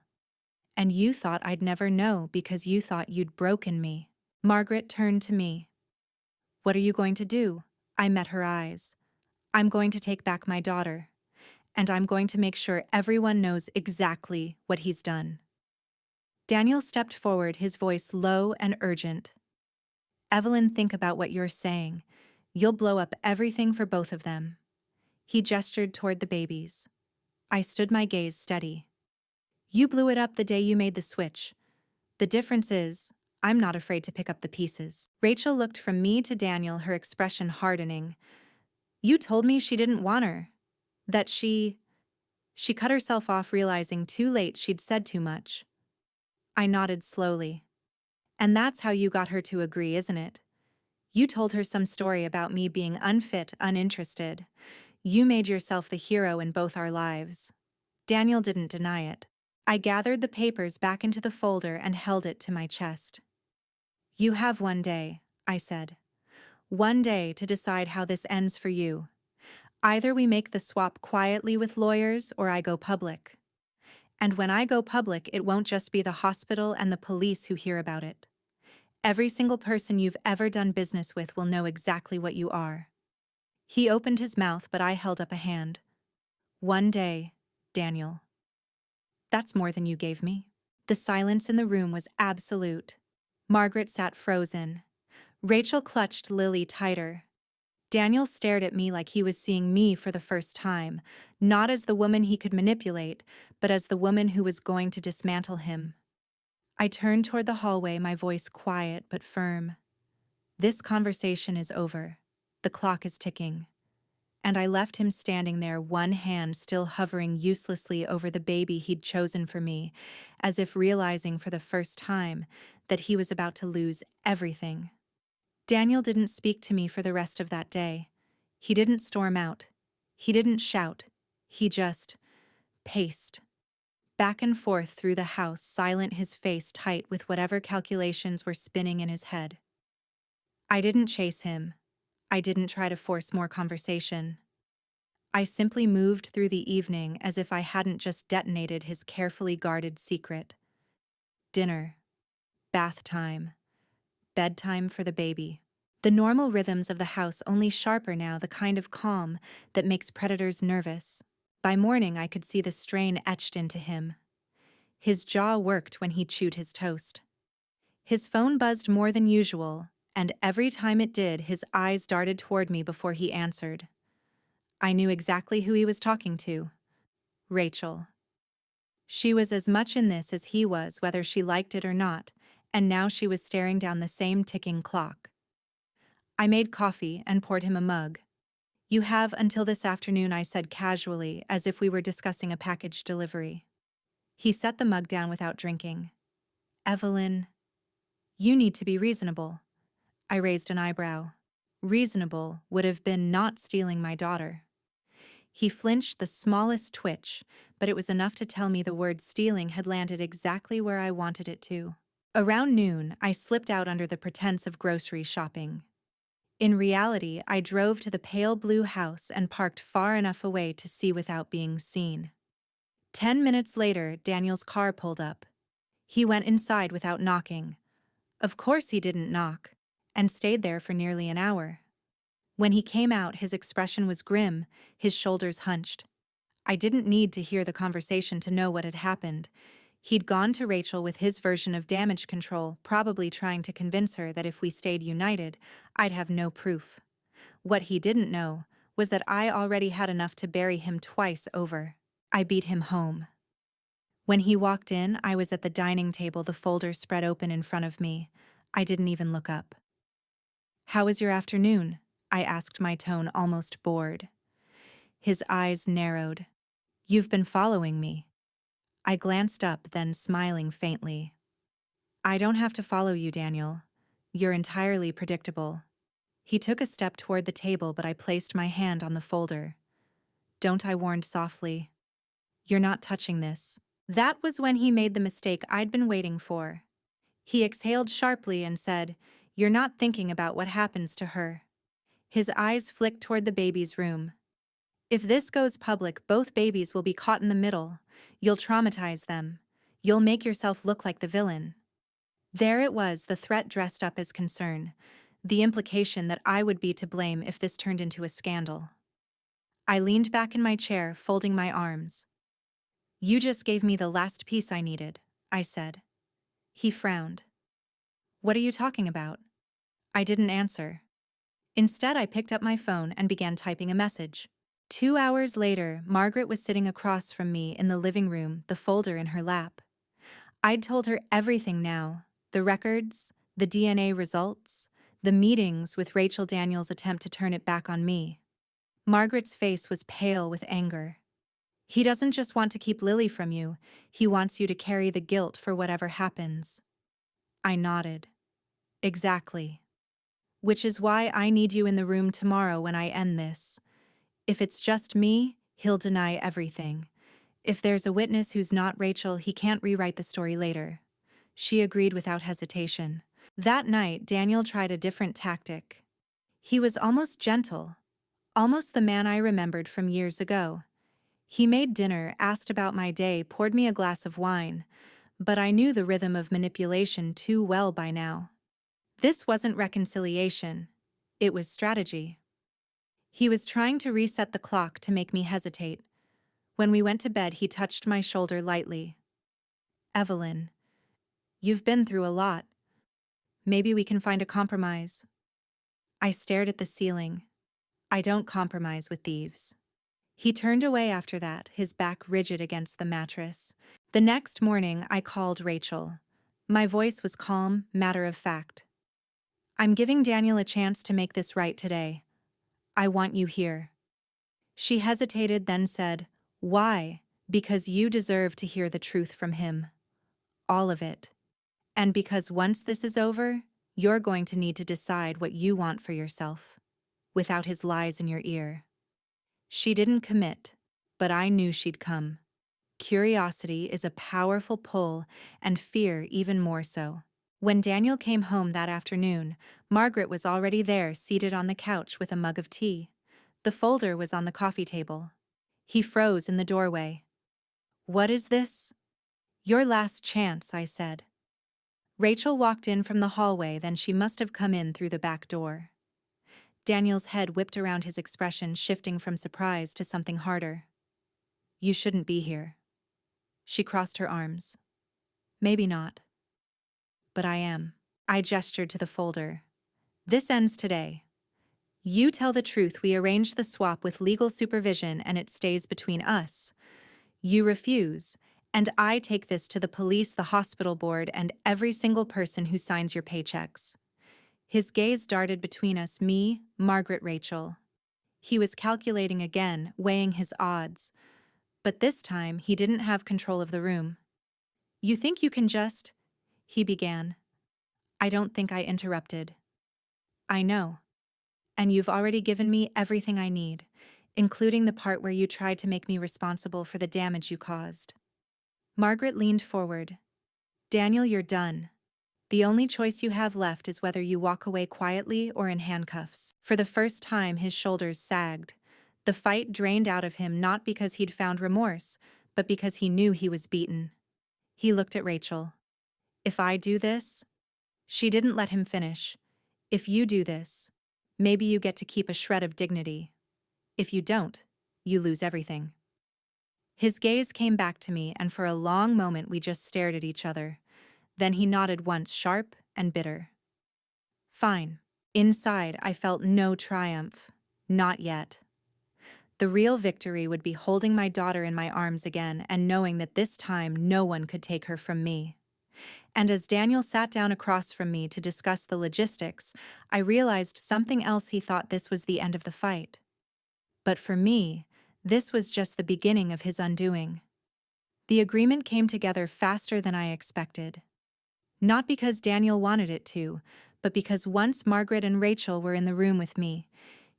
And you thought I'd never know because you thought you'd broken me." Margaret turned to me. "What are you going to do?" I met her eyes. "I'm going to take back my daughter. And I'm going to make sure everyone knows exactly what he's done." Daniel stepped forward, his voice low and urgent. "Evelyn, think about what you're saying. You'll blow up everything for both of them." He gestured toward the babies. I stood, my gaze steady. "You blew it up the day you made the switch. The difference is, I'm not afraid to pick up the pieces." Rachel looked from me to Daniel, her expression hardening. "You told me she didn't want her. That she cut herself off, realizing too late she'd said too much." I nodded slowly. "And that's how you got her to agree, isn't it? You told her some story about me being unfit, uninterested. You made yourself the hero in both our lives." Daniel didn't deny it. I gathered the papers back into the folder and held it to my chest. "You have one day," I said. "One day to decide how this ends for you. Either we make the swap quietly with lawyers or I go public. And when I go public, it won't just be the hospital and the police who hear about it. Every single person you've ever done business with will know exactly what you are." He opened his mouth, but I held up a hand. "One day, Daniel. That's more than you gave me." The silence in the room was absolute. Margaret sat frozen. Rachel clutched Lily tighter. Daniel stared at me like he was seeing me for the first time, not as the woman he could manipulate, but as the woman who was going to dismantle him. I turned toward the hallway, my voice quiet but firm. "This conversation is over. The clock is ticking." And I left him standing there, one hand still hovering uselessly over the baby he'd chosen for me, as if realizing for the first time that he was about to lose everything. Daniel didn't speak to me for the rest of that day. He didn't storm out. He didn't shout. He just paced back and forth through the house, silent, his face tight with whatever calculations were spinning in his head. I didn't chase him. I didn't try to force more conversation. I simply moved through the evening as if I hadn't just detonated his carefully guarded secret. Dinner, bath time, bedtime for the baby. The normal rhythms of the house only sharper now, the kind of calm that makes predators nervous. By morning, I could see the strain etched into him. His jaw worked when he chewed his toast. His phone buzzed more than usual, and every time it did, his eyes darted toward me before he answered. I knew exactly who he was talking to. Rachel. She was as much in this as he was, whether she liked it or not, and now she was staring down the same ticking clock. I made coffee and poured him a mug. You have until this afternoon, I said casually, as if we were discussing a package delivery. He set the mug down without drinking. Evelyn, you need to be reasonable. I raised an eyebrow. Reasonable would have been not stealing my daughter. He flinched the smallest twitch, but it was enough to tell me the word stealing had landed exactly where I wanted it to. Around noon, I slipped out under the pretense of grocery shopping. In reality, I drove to the pale blue house and parked far enough away to see without being seen. 10 minutes later, Daniel's car pulled up. He went inside without knocking. Of course he didn't knock, and stayed there for nearly an hour. When he came out, his expression was grim, his shoulders hunched. I didn't need to hear the conversation to know what had happened. He'd gone to Rachel with his version of damage control, probably trying to convince her that if we stayed united, I'd have no proof. What he didn't know was that I already had enough to bury him twice over. I beat him home. When he walked in, I was at the dining table, the folder spread open in front of me. I didn't even look up. "How was your afternoon?" I asked, my tone almost bored. His eyes narrowed. "You've been following me." I glanced up, then smiling faintly. "I don't have to follow you, Daniel. You're entirely predictable." He took a step toward the table, but I placed my hand on the folder. "Don't," I warned softly. "You're not touching this." That was when he made the mistake I'd been waiting for. He exhaled sharply and said, "You're not thinking about what happens to her." His eyes flicked toward the baby's room. "If this goes public, both babies will be caught in the middle. You'll traumatize them. You'll make yourself look like the villain." There it was, the threat dressed up as concern, the implication that I would be to blame if this turned into a scandal. I leaned back in my chair, folding my arms. "You just gave me the last piece I needed," I said. He frowned. "What are you talking about?" I didn't answer. Instead, I picked up my phone and began typing a message. 2 hours later, Margaret was sitting across from me in the living room, the folder in her lap. I'd told her everything now: the records, the DNA results, the meetings with Rachel Daniels' attempt to turn it back on me. Margaret's face was pale with anger. "He doesn't just want to keep Lily from you, he wants you to carry the guilt for whatever happens." I nodded. "Exactly. Which is why I need you in the room tomorrow when I end this. If it's just me, he'll deny everything. If there's a witness who's not Rachel, he can't rewrite the story later." She agreed without hesitation. That night, Daniel tried a different tactic. He was almost gentle, almost the man I remembered from years ago. He made dinner, asked about my day, poured me a glass of wine, but I knew the rhythm of manipulation too well by now. This wasn't reconciliation. It was strategy. He was trying to reset the clock to make me hesitate. When we went to bed, he touched my shoulder lightly. "Evelyn, you've been through a lot. Maybe we can find a compromise." I stared at the ceiling. I don't compromise with thieves. He turned away after that, his back rigid against the mattress. The next morning, I called Rachel. My voice was calm, matter of fact. "I'm giving Daniel a chance to make this right today. I want you here." She hesitated, then said, "Why?" "Because you deserve to hear the truth from him. All of it. And because once this is over, you're going to need to decide what you want for yourself, without his lies in your ear." She didn't commit, but I knew she'd come. Curiosity is a powerful pull, and fear even more so. When Daniel came home that afternoon, Margaret was already there, seated on the couch with a mug of tea. The folder was on the coffee table. He froze in the doorway. "What is this?" "Your last chance," I said. Rachel walked in from the hallway, then she must have come in through the back door. Daniel's head whipped around, his expression shifting from surprise to something harder. "You shouldn't be here." She crossed her arms. "Maybe not. But I am." I gestured to the folder. "This ends today. You tell the truth. We arranged the swap with legal supervision and it stays between us. You refuse, and I take this to the police, the hospital board, and every single person who signs your paychecks." His gaze darted between us, me, Margaret, Rachel. He was calculating again, weighing his odds. But this time, he didn't have control of the room. "You think you can just—" he began. I don't think I interrupted. "I know. And you've already given me everything I need, including the part where you tried to make me responsible for the damage you caused." Margaret leaned forward. "Daniel, you're done. The only choice you have left is whether you walk away quietly or in handcuffs." For the first time, his shoulders sagged. The fight drained out of him, not because he'd found remorse, but because he knew he was beaten. He looked at Rachel. "If I do this—" She didn't let him finish. "If you do this, maybe you get to keep a shred of dignity. If you don't, you lose everything." His gaze came back to me, and for a long moment we just stared at each other. Then he nodded once, sharp and bitter. "Fine." Inside, I felt no triumph. Not yet. The real victory would be holding my daughter in my arms again and knowing that this time no one could take her from me. And as Daniel sat down across from me to discuss the logistics, I realized something else. He thought this was the end of the fight. But for me, this was just the beginning of his undoing. The agreement came together faster than I expected. Not because Daniel wanted it to, but because once Margaret and Rachel were in the room with me,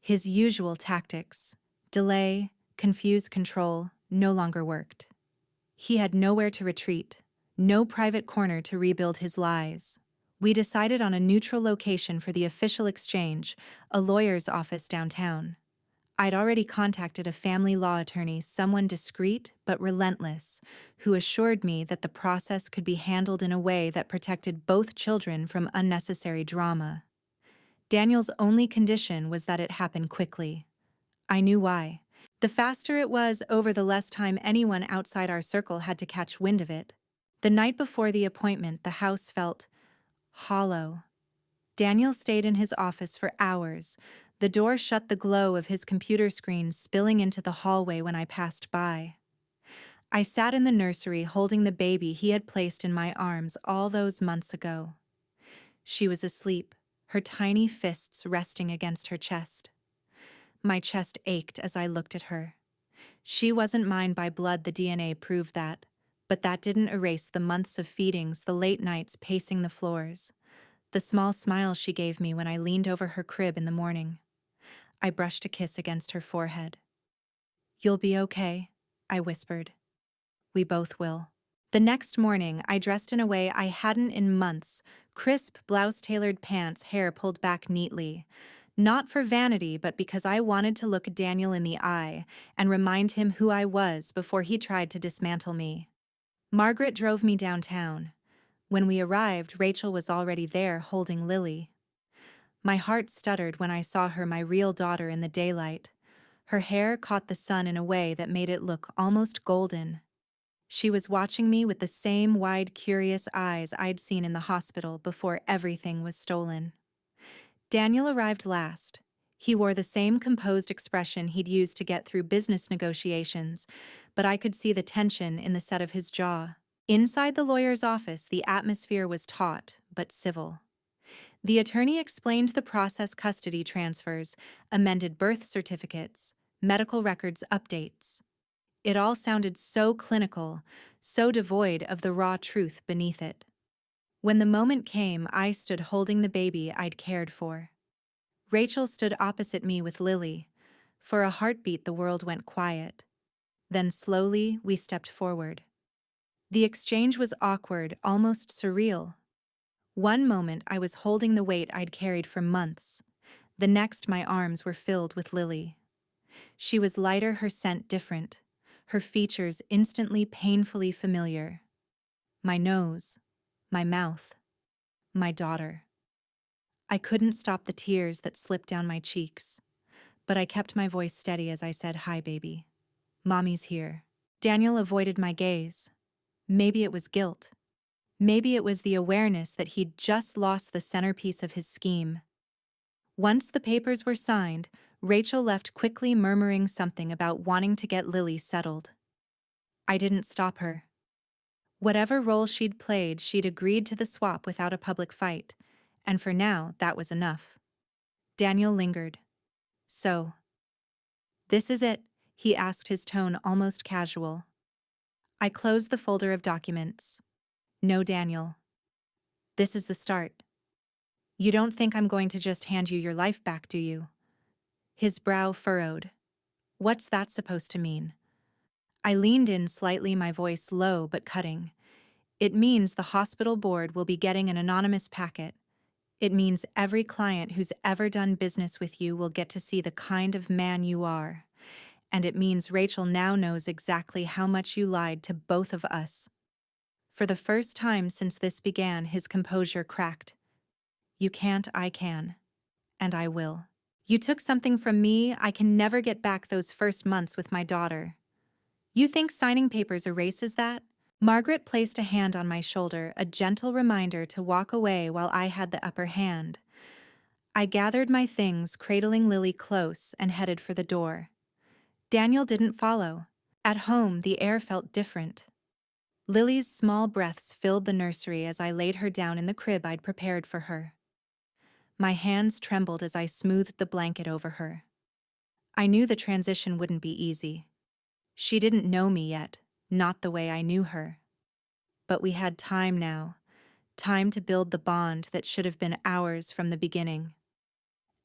his usual tactics, delay, confuse, control, no longer worked. He had nowhere to retreat, no private corner to rebuild his lies. We decided on a neutral location for the official exchange, a lawyer's office downtown. I'd already contacted a family law attorney, someone discreet but relentless, who assured me that the process could be handled in a way that protected both children from unnecessary drama. Daniel's only condition was that it happen quickly. I knew why. The faster it was over, the less time anyone outside our circle had to catch wind of it. The night before the appointment, the house felt hollow. Daniel stayed in his office for hours. The door shut, the glow of his computer screen spilling into the hallway when I passed by. I sat in the nursery holding the baby he had placed in my arms all those months ago. She was asleep, her tiny fists resting against her chest. My chest ached as I looked at her. She wasn't mine by blood, the DNA proved that, but that didn't erase the months of feedings, the late nights pacing the floors, the small smile she gave me when I leaned over her crib in the morning. I brushed a kiss against her forehead. "You'll be okay," I whispered. "We both will." The next morning, I dressed in a way I hadn't in months, crisp blouse-tailored pants, hair pulled back neatly. Not for vanity, but because I wanted to look Daniel in the eye and remind him who I was before he tried to dismantle me. Margaret drove me downtown. When we arrived, Rachel was already there holding Lily. My heart stuttered when I saw her, my real daughter, in the daylight. Her hair caught the sun in a way that made it look almost golden. She was watching me with the same wide, curious eyes I'd seen in the hospital before everything was stolen. Daniel arrived last. He wore the same composed expression he'd used to get through business negotiations, but I could see the tension in the set of his jaw. Inside the lawyer's office, the atmosphere was taut but civil. The attorney explained the process: custody transfers, amended birth certificates, medical records updates. It all sounded so clinical, so devoid of the raw truth beneath it. When the moment came, I stood holding the baby I'd cared for. Rachel stood opposite me with Lily. For a heartbeat, the world went quiet. Then slowly, we stepped forward. The exchange was awkward, almost surreal. One moment, I was holding the weight I'd carried for months. The next, my arms were filled with Lily. She was lighter, her scent different, her features instantly painfully familiar. My nose, my mouth, my daughter. I couldn't stop the tears that slipped down my cheeks, but I kept my voice steady as I said, "Hi, baby. Mommy's here." Daniel avoided my gaze. Maybe it was guilt. Maybe it was the awareness that he'd just lost the centerpiece of his scheme. Once the papers were signed, Rachel left quickly, murmuring something about wanting to get Lily settled. I didn't stop her. Whatever role she'd played, she'd agreed to the swap without a public fight, and for now, that was enough. Daniel lingered. "So, this is it?" he asked, his tone almost casual. I closed the folder of documents. "No, Daniel. This is the start. You don't think I'm going to just hand you your life back, do you?" His brow furrowed. "What's that supposed to mean?" I leaned in slightly, my voice low but cutting. "It means the hospital board will be getting an anonymous packet. It means every client who's ever done business with you will get to see the kind of man you are. And it means Rachel now knows exactly how much you lied to both of us." For the first time since this began, his composure cracked. "You can't, I can. And I will. You took something from me. I can never get back those first months with my daughter. You think signing papers erases that?" Margaret placed a hand on my shoulder, a gentle reminder to walk away while I had the upper hand. I gathered my things, cradling Lily close, and headed for the door. Daniel didn't follow. At home, the air felt different. Lily's small breaths filled the nursery as I laid her down in the crib I'd prepared for her. My hands trembled as I smoothed the blanket over her. I knew the transition wouldn't be easy. She didn't know me yet, not the way I knew her. But we had time now, time to build the bond that should have been ours from the beginning.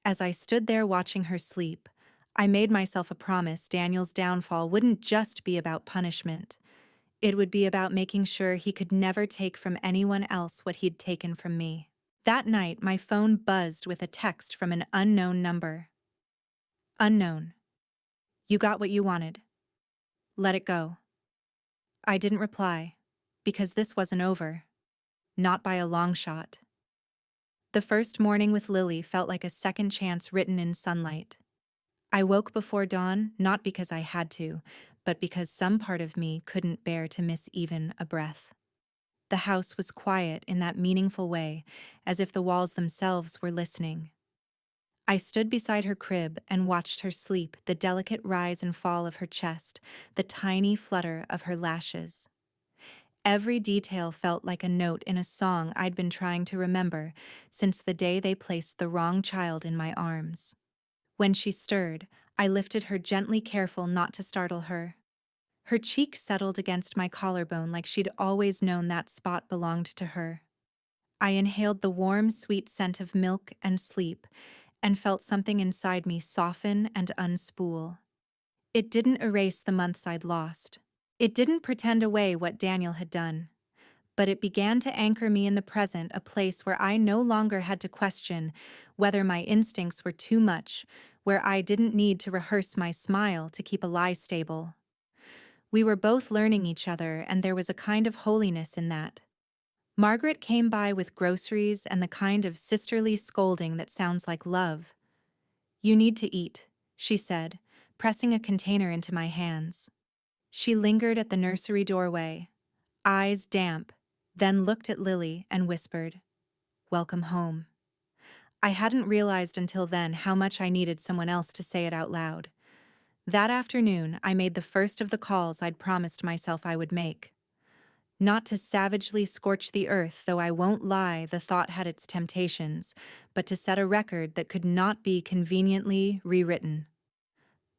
As I stood there watching her sleep, I made myself a promise Daniel's downfall wouldn't just be about punishment. It would be about making sure he could never take from anyone else what he'd taken from me. That night, my phone buzzed with a text from an unknown number. "Unknown. You got what you wanted. Let it go." I didn't reply, because this wasn't over. Not by a long shot. The first morning with Lily felt like a second chance written in sunlight. I woke before dawn, not because I had to, but because some part of me couldn't bear to miss even a breath. The house was quiet in that meaningful way, as if the walls themselves were listening. I stood beside her crib and watched her sleep, the delicate rise and fall of her chest, the tiny flutter of her lashes. Every detail felt like a note in a song I'd been trying to remember since the day they placed the wrong child in my arms. When she stirred, I lifted her gently, careful not to startle her. Her cheek settled against my collarbone like she'd always known that spot belonged to her. I inhaled the warm, sweet scent of milk and sleep and felt something inside me soften and unspool. It didn't erase the months I'd lost. It didn't pretend away what Daniel had done. But it began to anchor me in the present, a place where I no longer had to question whether my instincts were too much, where I didn't need to rehearse my smile to keep a lie stable. We were both learning each other, and there was a kind of holiness in that. Margaret came by with groceries and the kind of sisterly scolding that sounds like love. "You need to eat," she said, pressing a container into my hands. She lingered at the nursery doorway, eyes damp, then looked at Lily and whispered, "Welcome home." I hadn't realized until then how much I needed someone else to say it out loud. That afternoon, I made the first of the calls I'd promised myself I would make. Not to savagely scorch the earth, though I won't lie, the thought had its temptations, but to set a record that could not be conveniently rewritten.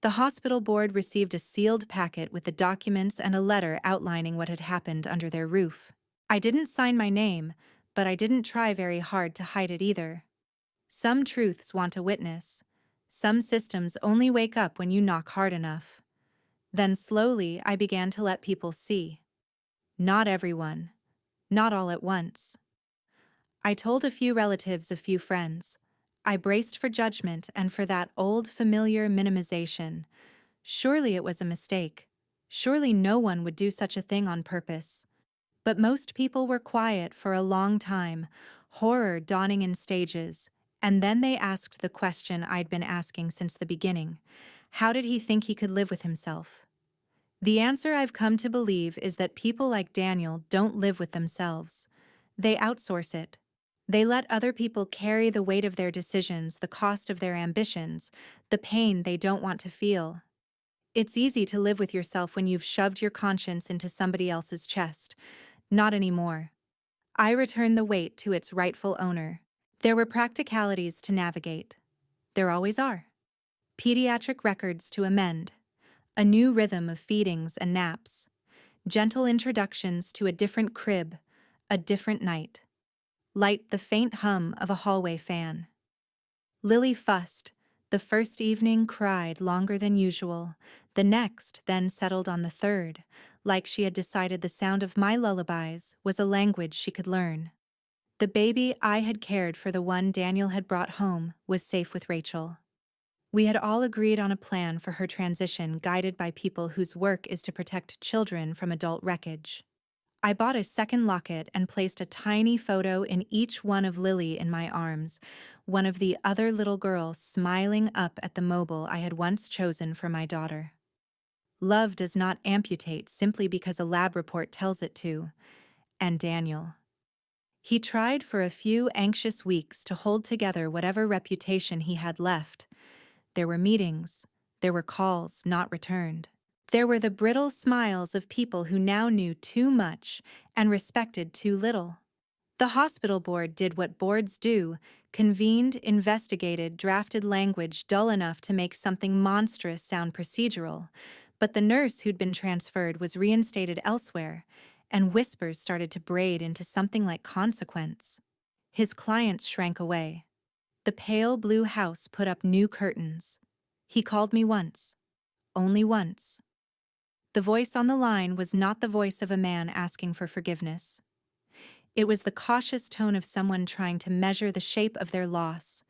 The hospital board received a sealed packet with the documents and a letter outlining what had happened under their roof. I didn't sign my name, but I didn't try very hard to hide it either. Some truths want a witness. Some systems only wake up when you knock hard enough. Then slowly I began to let people see. Not everyone. Not all at once. I told a few relatives, a few friends. I braced for judgment and for that old familiar minimization, Surely it was a mistake. Surely no one would do such a thing on purpose. But most people were quiet for a long time, horror dawning in stages, and then they asked the question I'd been asking since the beginning. How did he think he could live with himself? The answer I've come to believe is that people like Daniel don't live with themselves. They outsource it. They let other people carry the weight of their decisions, the cost of their ambitions, the pain they don't want to feel. It's easy to live with yourself when you've shoved your conscience into somebody else's chest. Not anymore. I return the weight to its rightful owner. There were practicalities to navigate. There always are. Pediatric records to amend. A new rhythm of feedings and naps. Gentle introductions to a different crib, a different night. Light the faint hum of a hallway fan. Lily fussed. The first evening cried longer than usual. The next then settled on the third, like she had decided the sound of my lullabies was a language she could learn. The baby I had cared for, the one Daniel had brought home, was safe with Rachel. We had all agreed on a plan for her transition, guided by people whose work is to protect children from adult wreckage. I bought a second locket and placed a tiny photo in each one of Lily in my arms, one of the other little girls smiling up at the mobile I had once chosen for my daughter. Love does not amputate simply because a lab report tells it to. And Daniel. He tried for a few anxious weeks to hold together whatever reputation he had left. There were meetings. There were calls not returned. There were the brittle smiles of people who now knew too much and respected too little. The hospital board did what boards do, convened, investigated, drafted language dull enough to make something monstrous sound procedural, but the nurse who'd been transferred was reinstated elsewhere, and whispers started to braid into something like consequence. His clients shrank away. The pale blue house put up new curtains. He called me once. Only once. The voice on the line was not the voice of a man asking for forgiveness. It was the cautious tone of someone trying to measure the shape of their loss.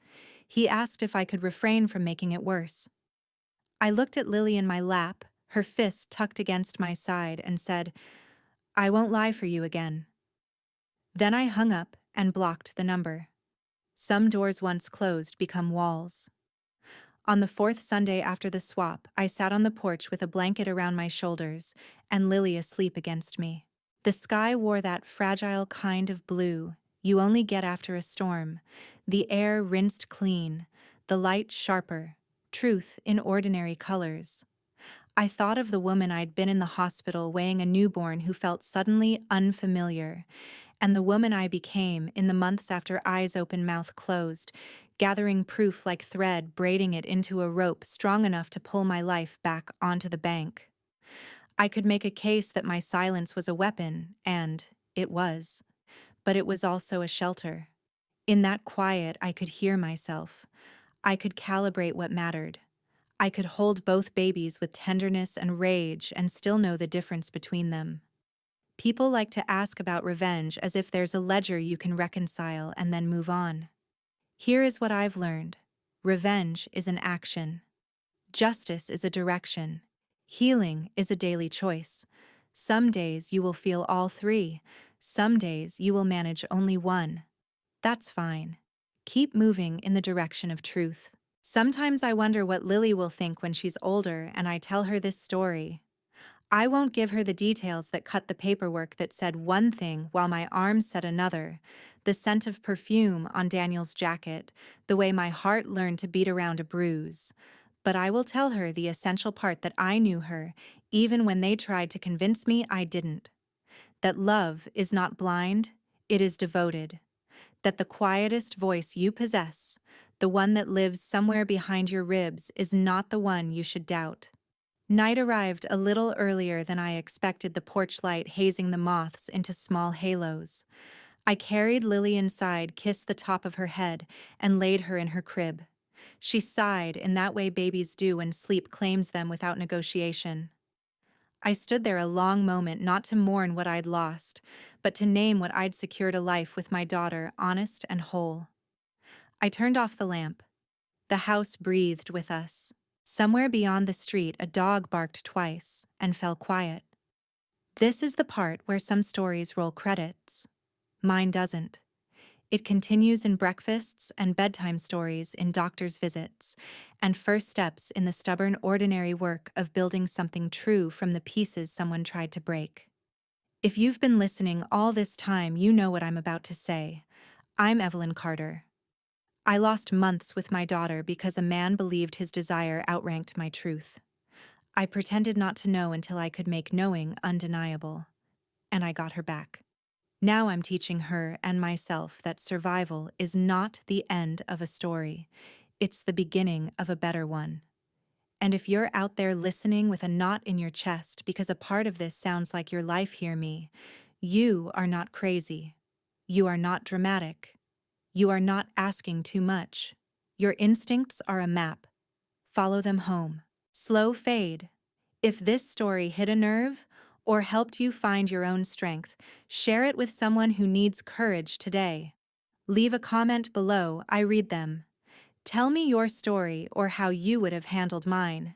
He asked if I could refrain from making it worse. I looked at Lily in my lap, her fist tucked against my side, and said, "I won't lie for you again." Then I hung up and blocked the number. Some doors once closed become walls. On the fourth Sunday after the swap, I sat on the porch with a blanket around my shoulders and Lily asleep against me. The sky wore that fragile kind of blue you only get after a storm, the air rinsed clean, the light sharper, truth in ordinary colors. I thought of the woman I'd been in the hospital weighing a newborn who felt suddenly unfamiliar, and the woman I became in the months after eyes open, mouth closed, gathering proof like thread, braiding it into a rope strong enough to pull my life back onto the bank. I could make a case that my silence was a weapon, and it was. But it was also a shelter. In that quiet, I could hear myself. I could calibrate what mattered. I could hold both babies with tenderness and rage and still know the difference between them. People like to ask about revenge as if there's a ledger you can reconcile and then move on. Here is what I've learned. Revenge is an action. Justice is a direction. Healing is a daily choice. Some days you will feel all three. Some days you will manage only one. That's fine. Keep moving in the direction of truth. Sometimes I wonder what Lily will think when she's older and I tell her this story. I won't give her the details that cut the paperwork that said one thing while my arms said another, the scent of perfume on Daniel's jacket, the way my heart learned to beat around a bruise. But I will tell her the essential part that I knew her, even when they tried to convince me I didn't. That love is not blind, it is devoted. That the quietest voice you possess, the one that lives somewhere behind your ribs, is not the one you should doubt. Night arrived a little earlier than I expected, the porch light hazing the moths into small halos. I carried Lily inside, kissed the top of her head, and laid her in her crib. She sighed in that way babies do when sleep claims them without negotiation. I stood there a long moment, not to mourn what I'd lost, but to name what I'd secured: a life with my daughter, honest and whole. I turned off the lamp. The house breathed with us. Somewhere beyond the street, a dog barked twice and fell quiet. This is the part where some stories roll credits. Mine doesn't. It continues in breakfasts and bedtime stories in doctor's visits, and first steps in the stubborn, ordinary work of building something true from the pieces someone tried to break. If you've been listening all this time, you know what I'm about to say. I'm Evelyn Carter. I lost months with my daughter because a man believed his desire outranked my truth. I pretended not to know until I could make knowing undeniable. And I got her back. Now I'm teaching her and myself that survival is not the end of a story. It's the beginning of a better one. And if you're out there listening with a knot in your chest because a part of this sounds like your life, hear me. You are not crazy. You are not dramatic. You are not asking too much. Your instincts are a map. Follow them home. Slow fade. If this story hit a nerve or helped you find your own strength, share it with someone who needs courage today. Leave a comment below, I read them. Tell me your story or how you would have handled mine.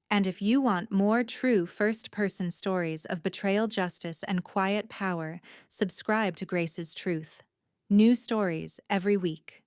And if you want more true first-person stories of betrayal, justice, and quiet power, subscribe to Grace's Truth. New stories every week.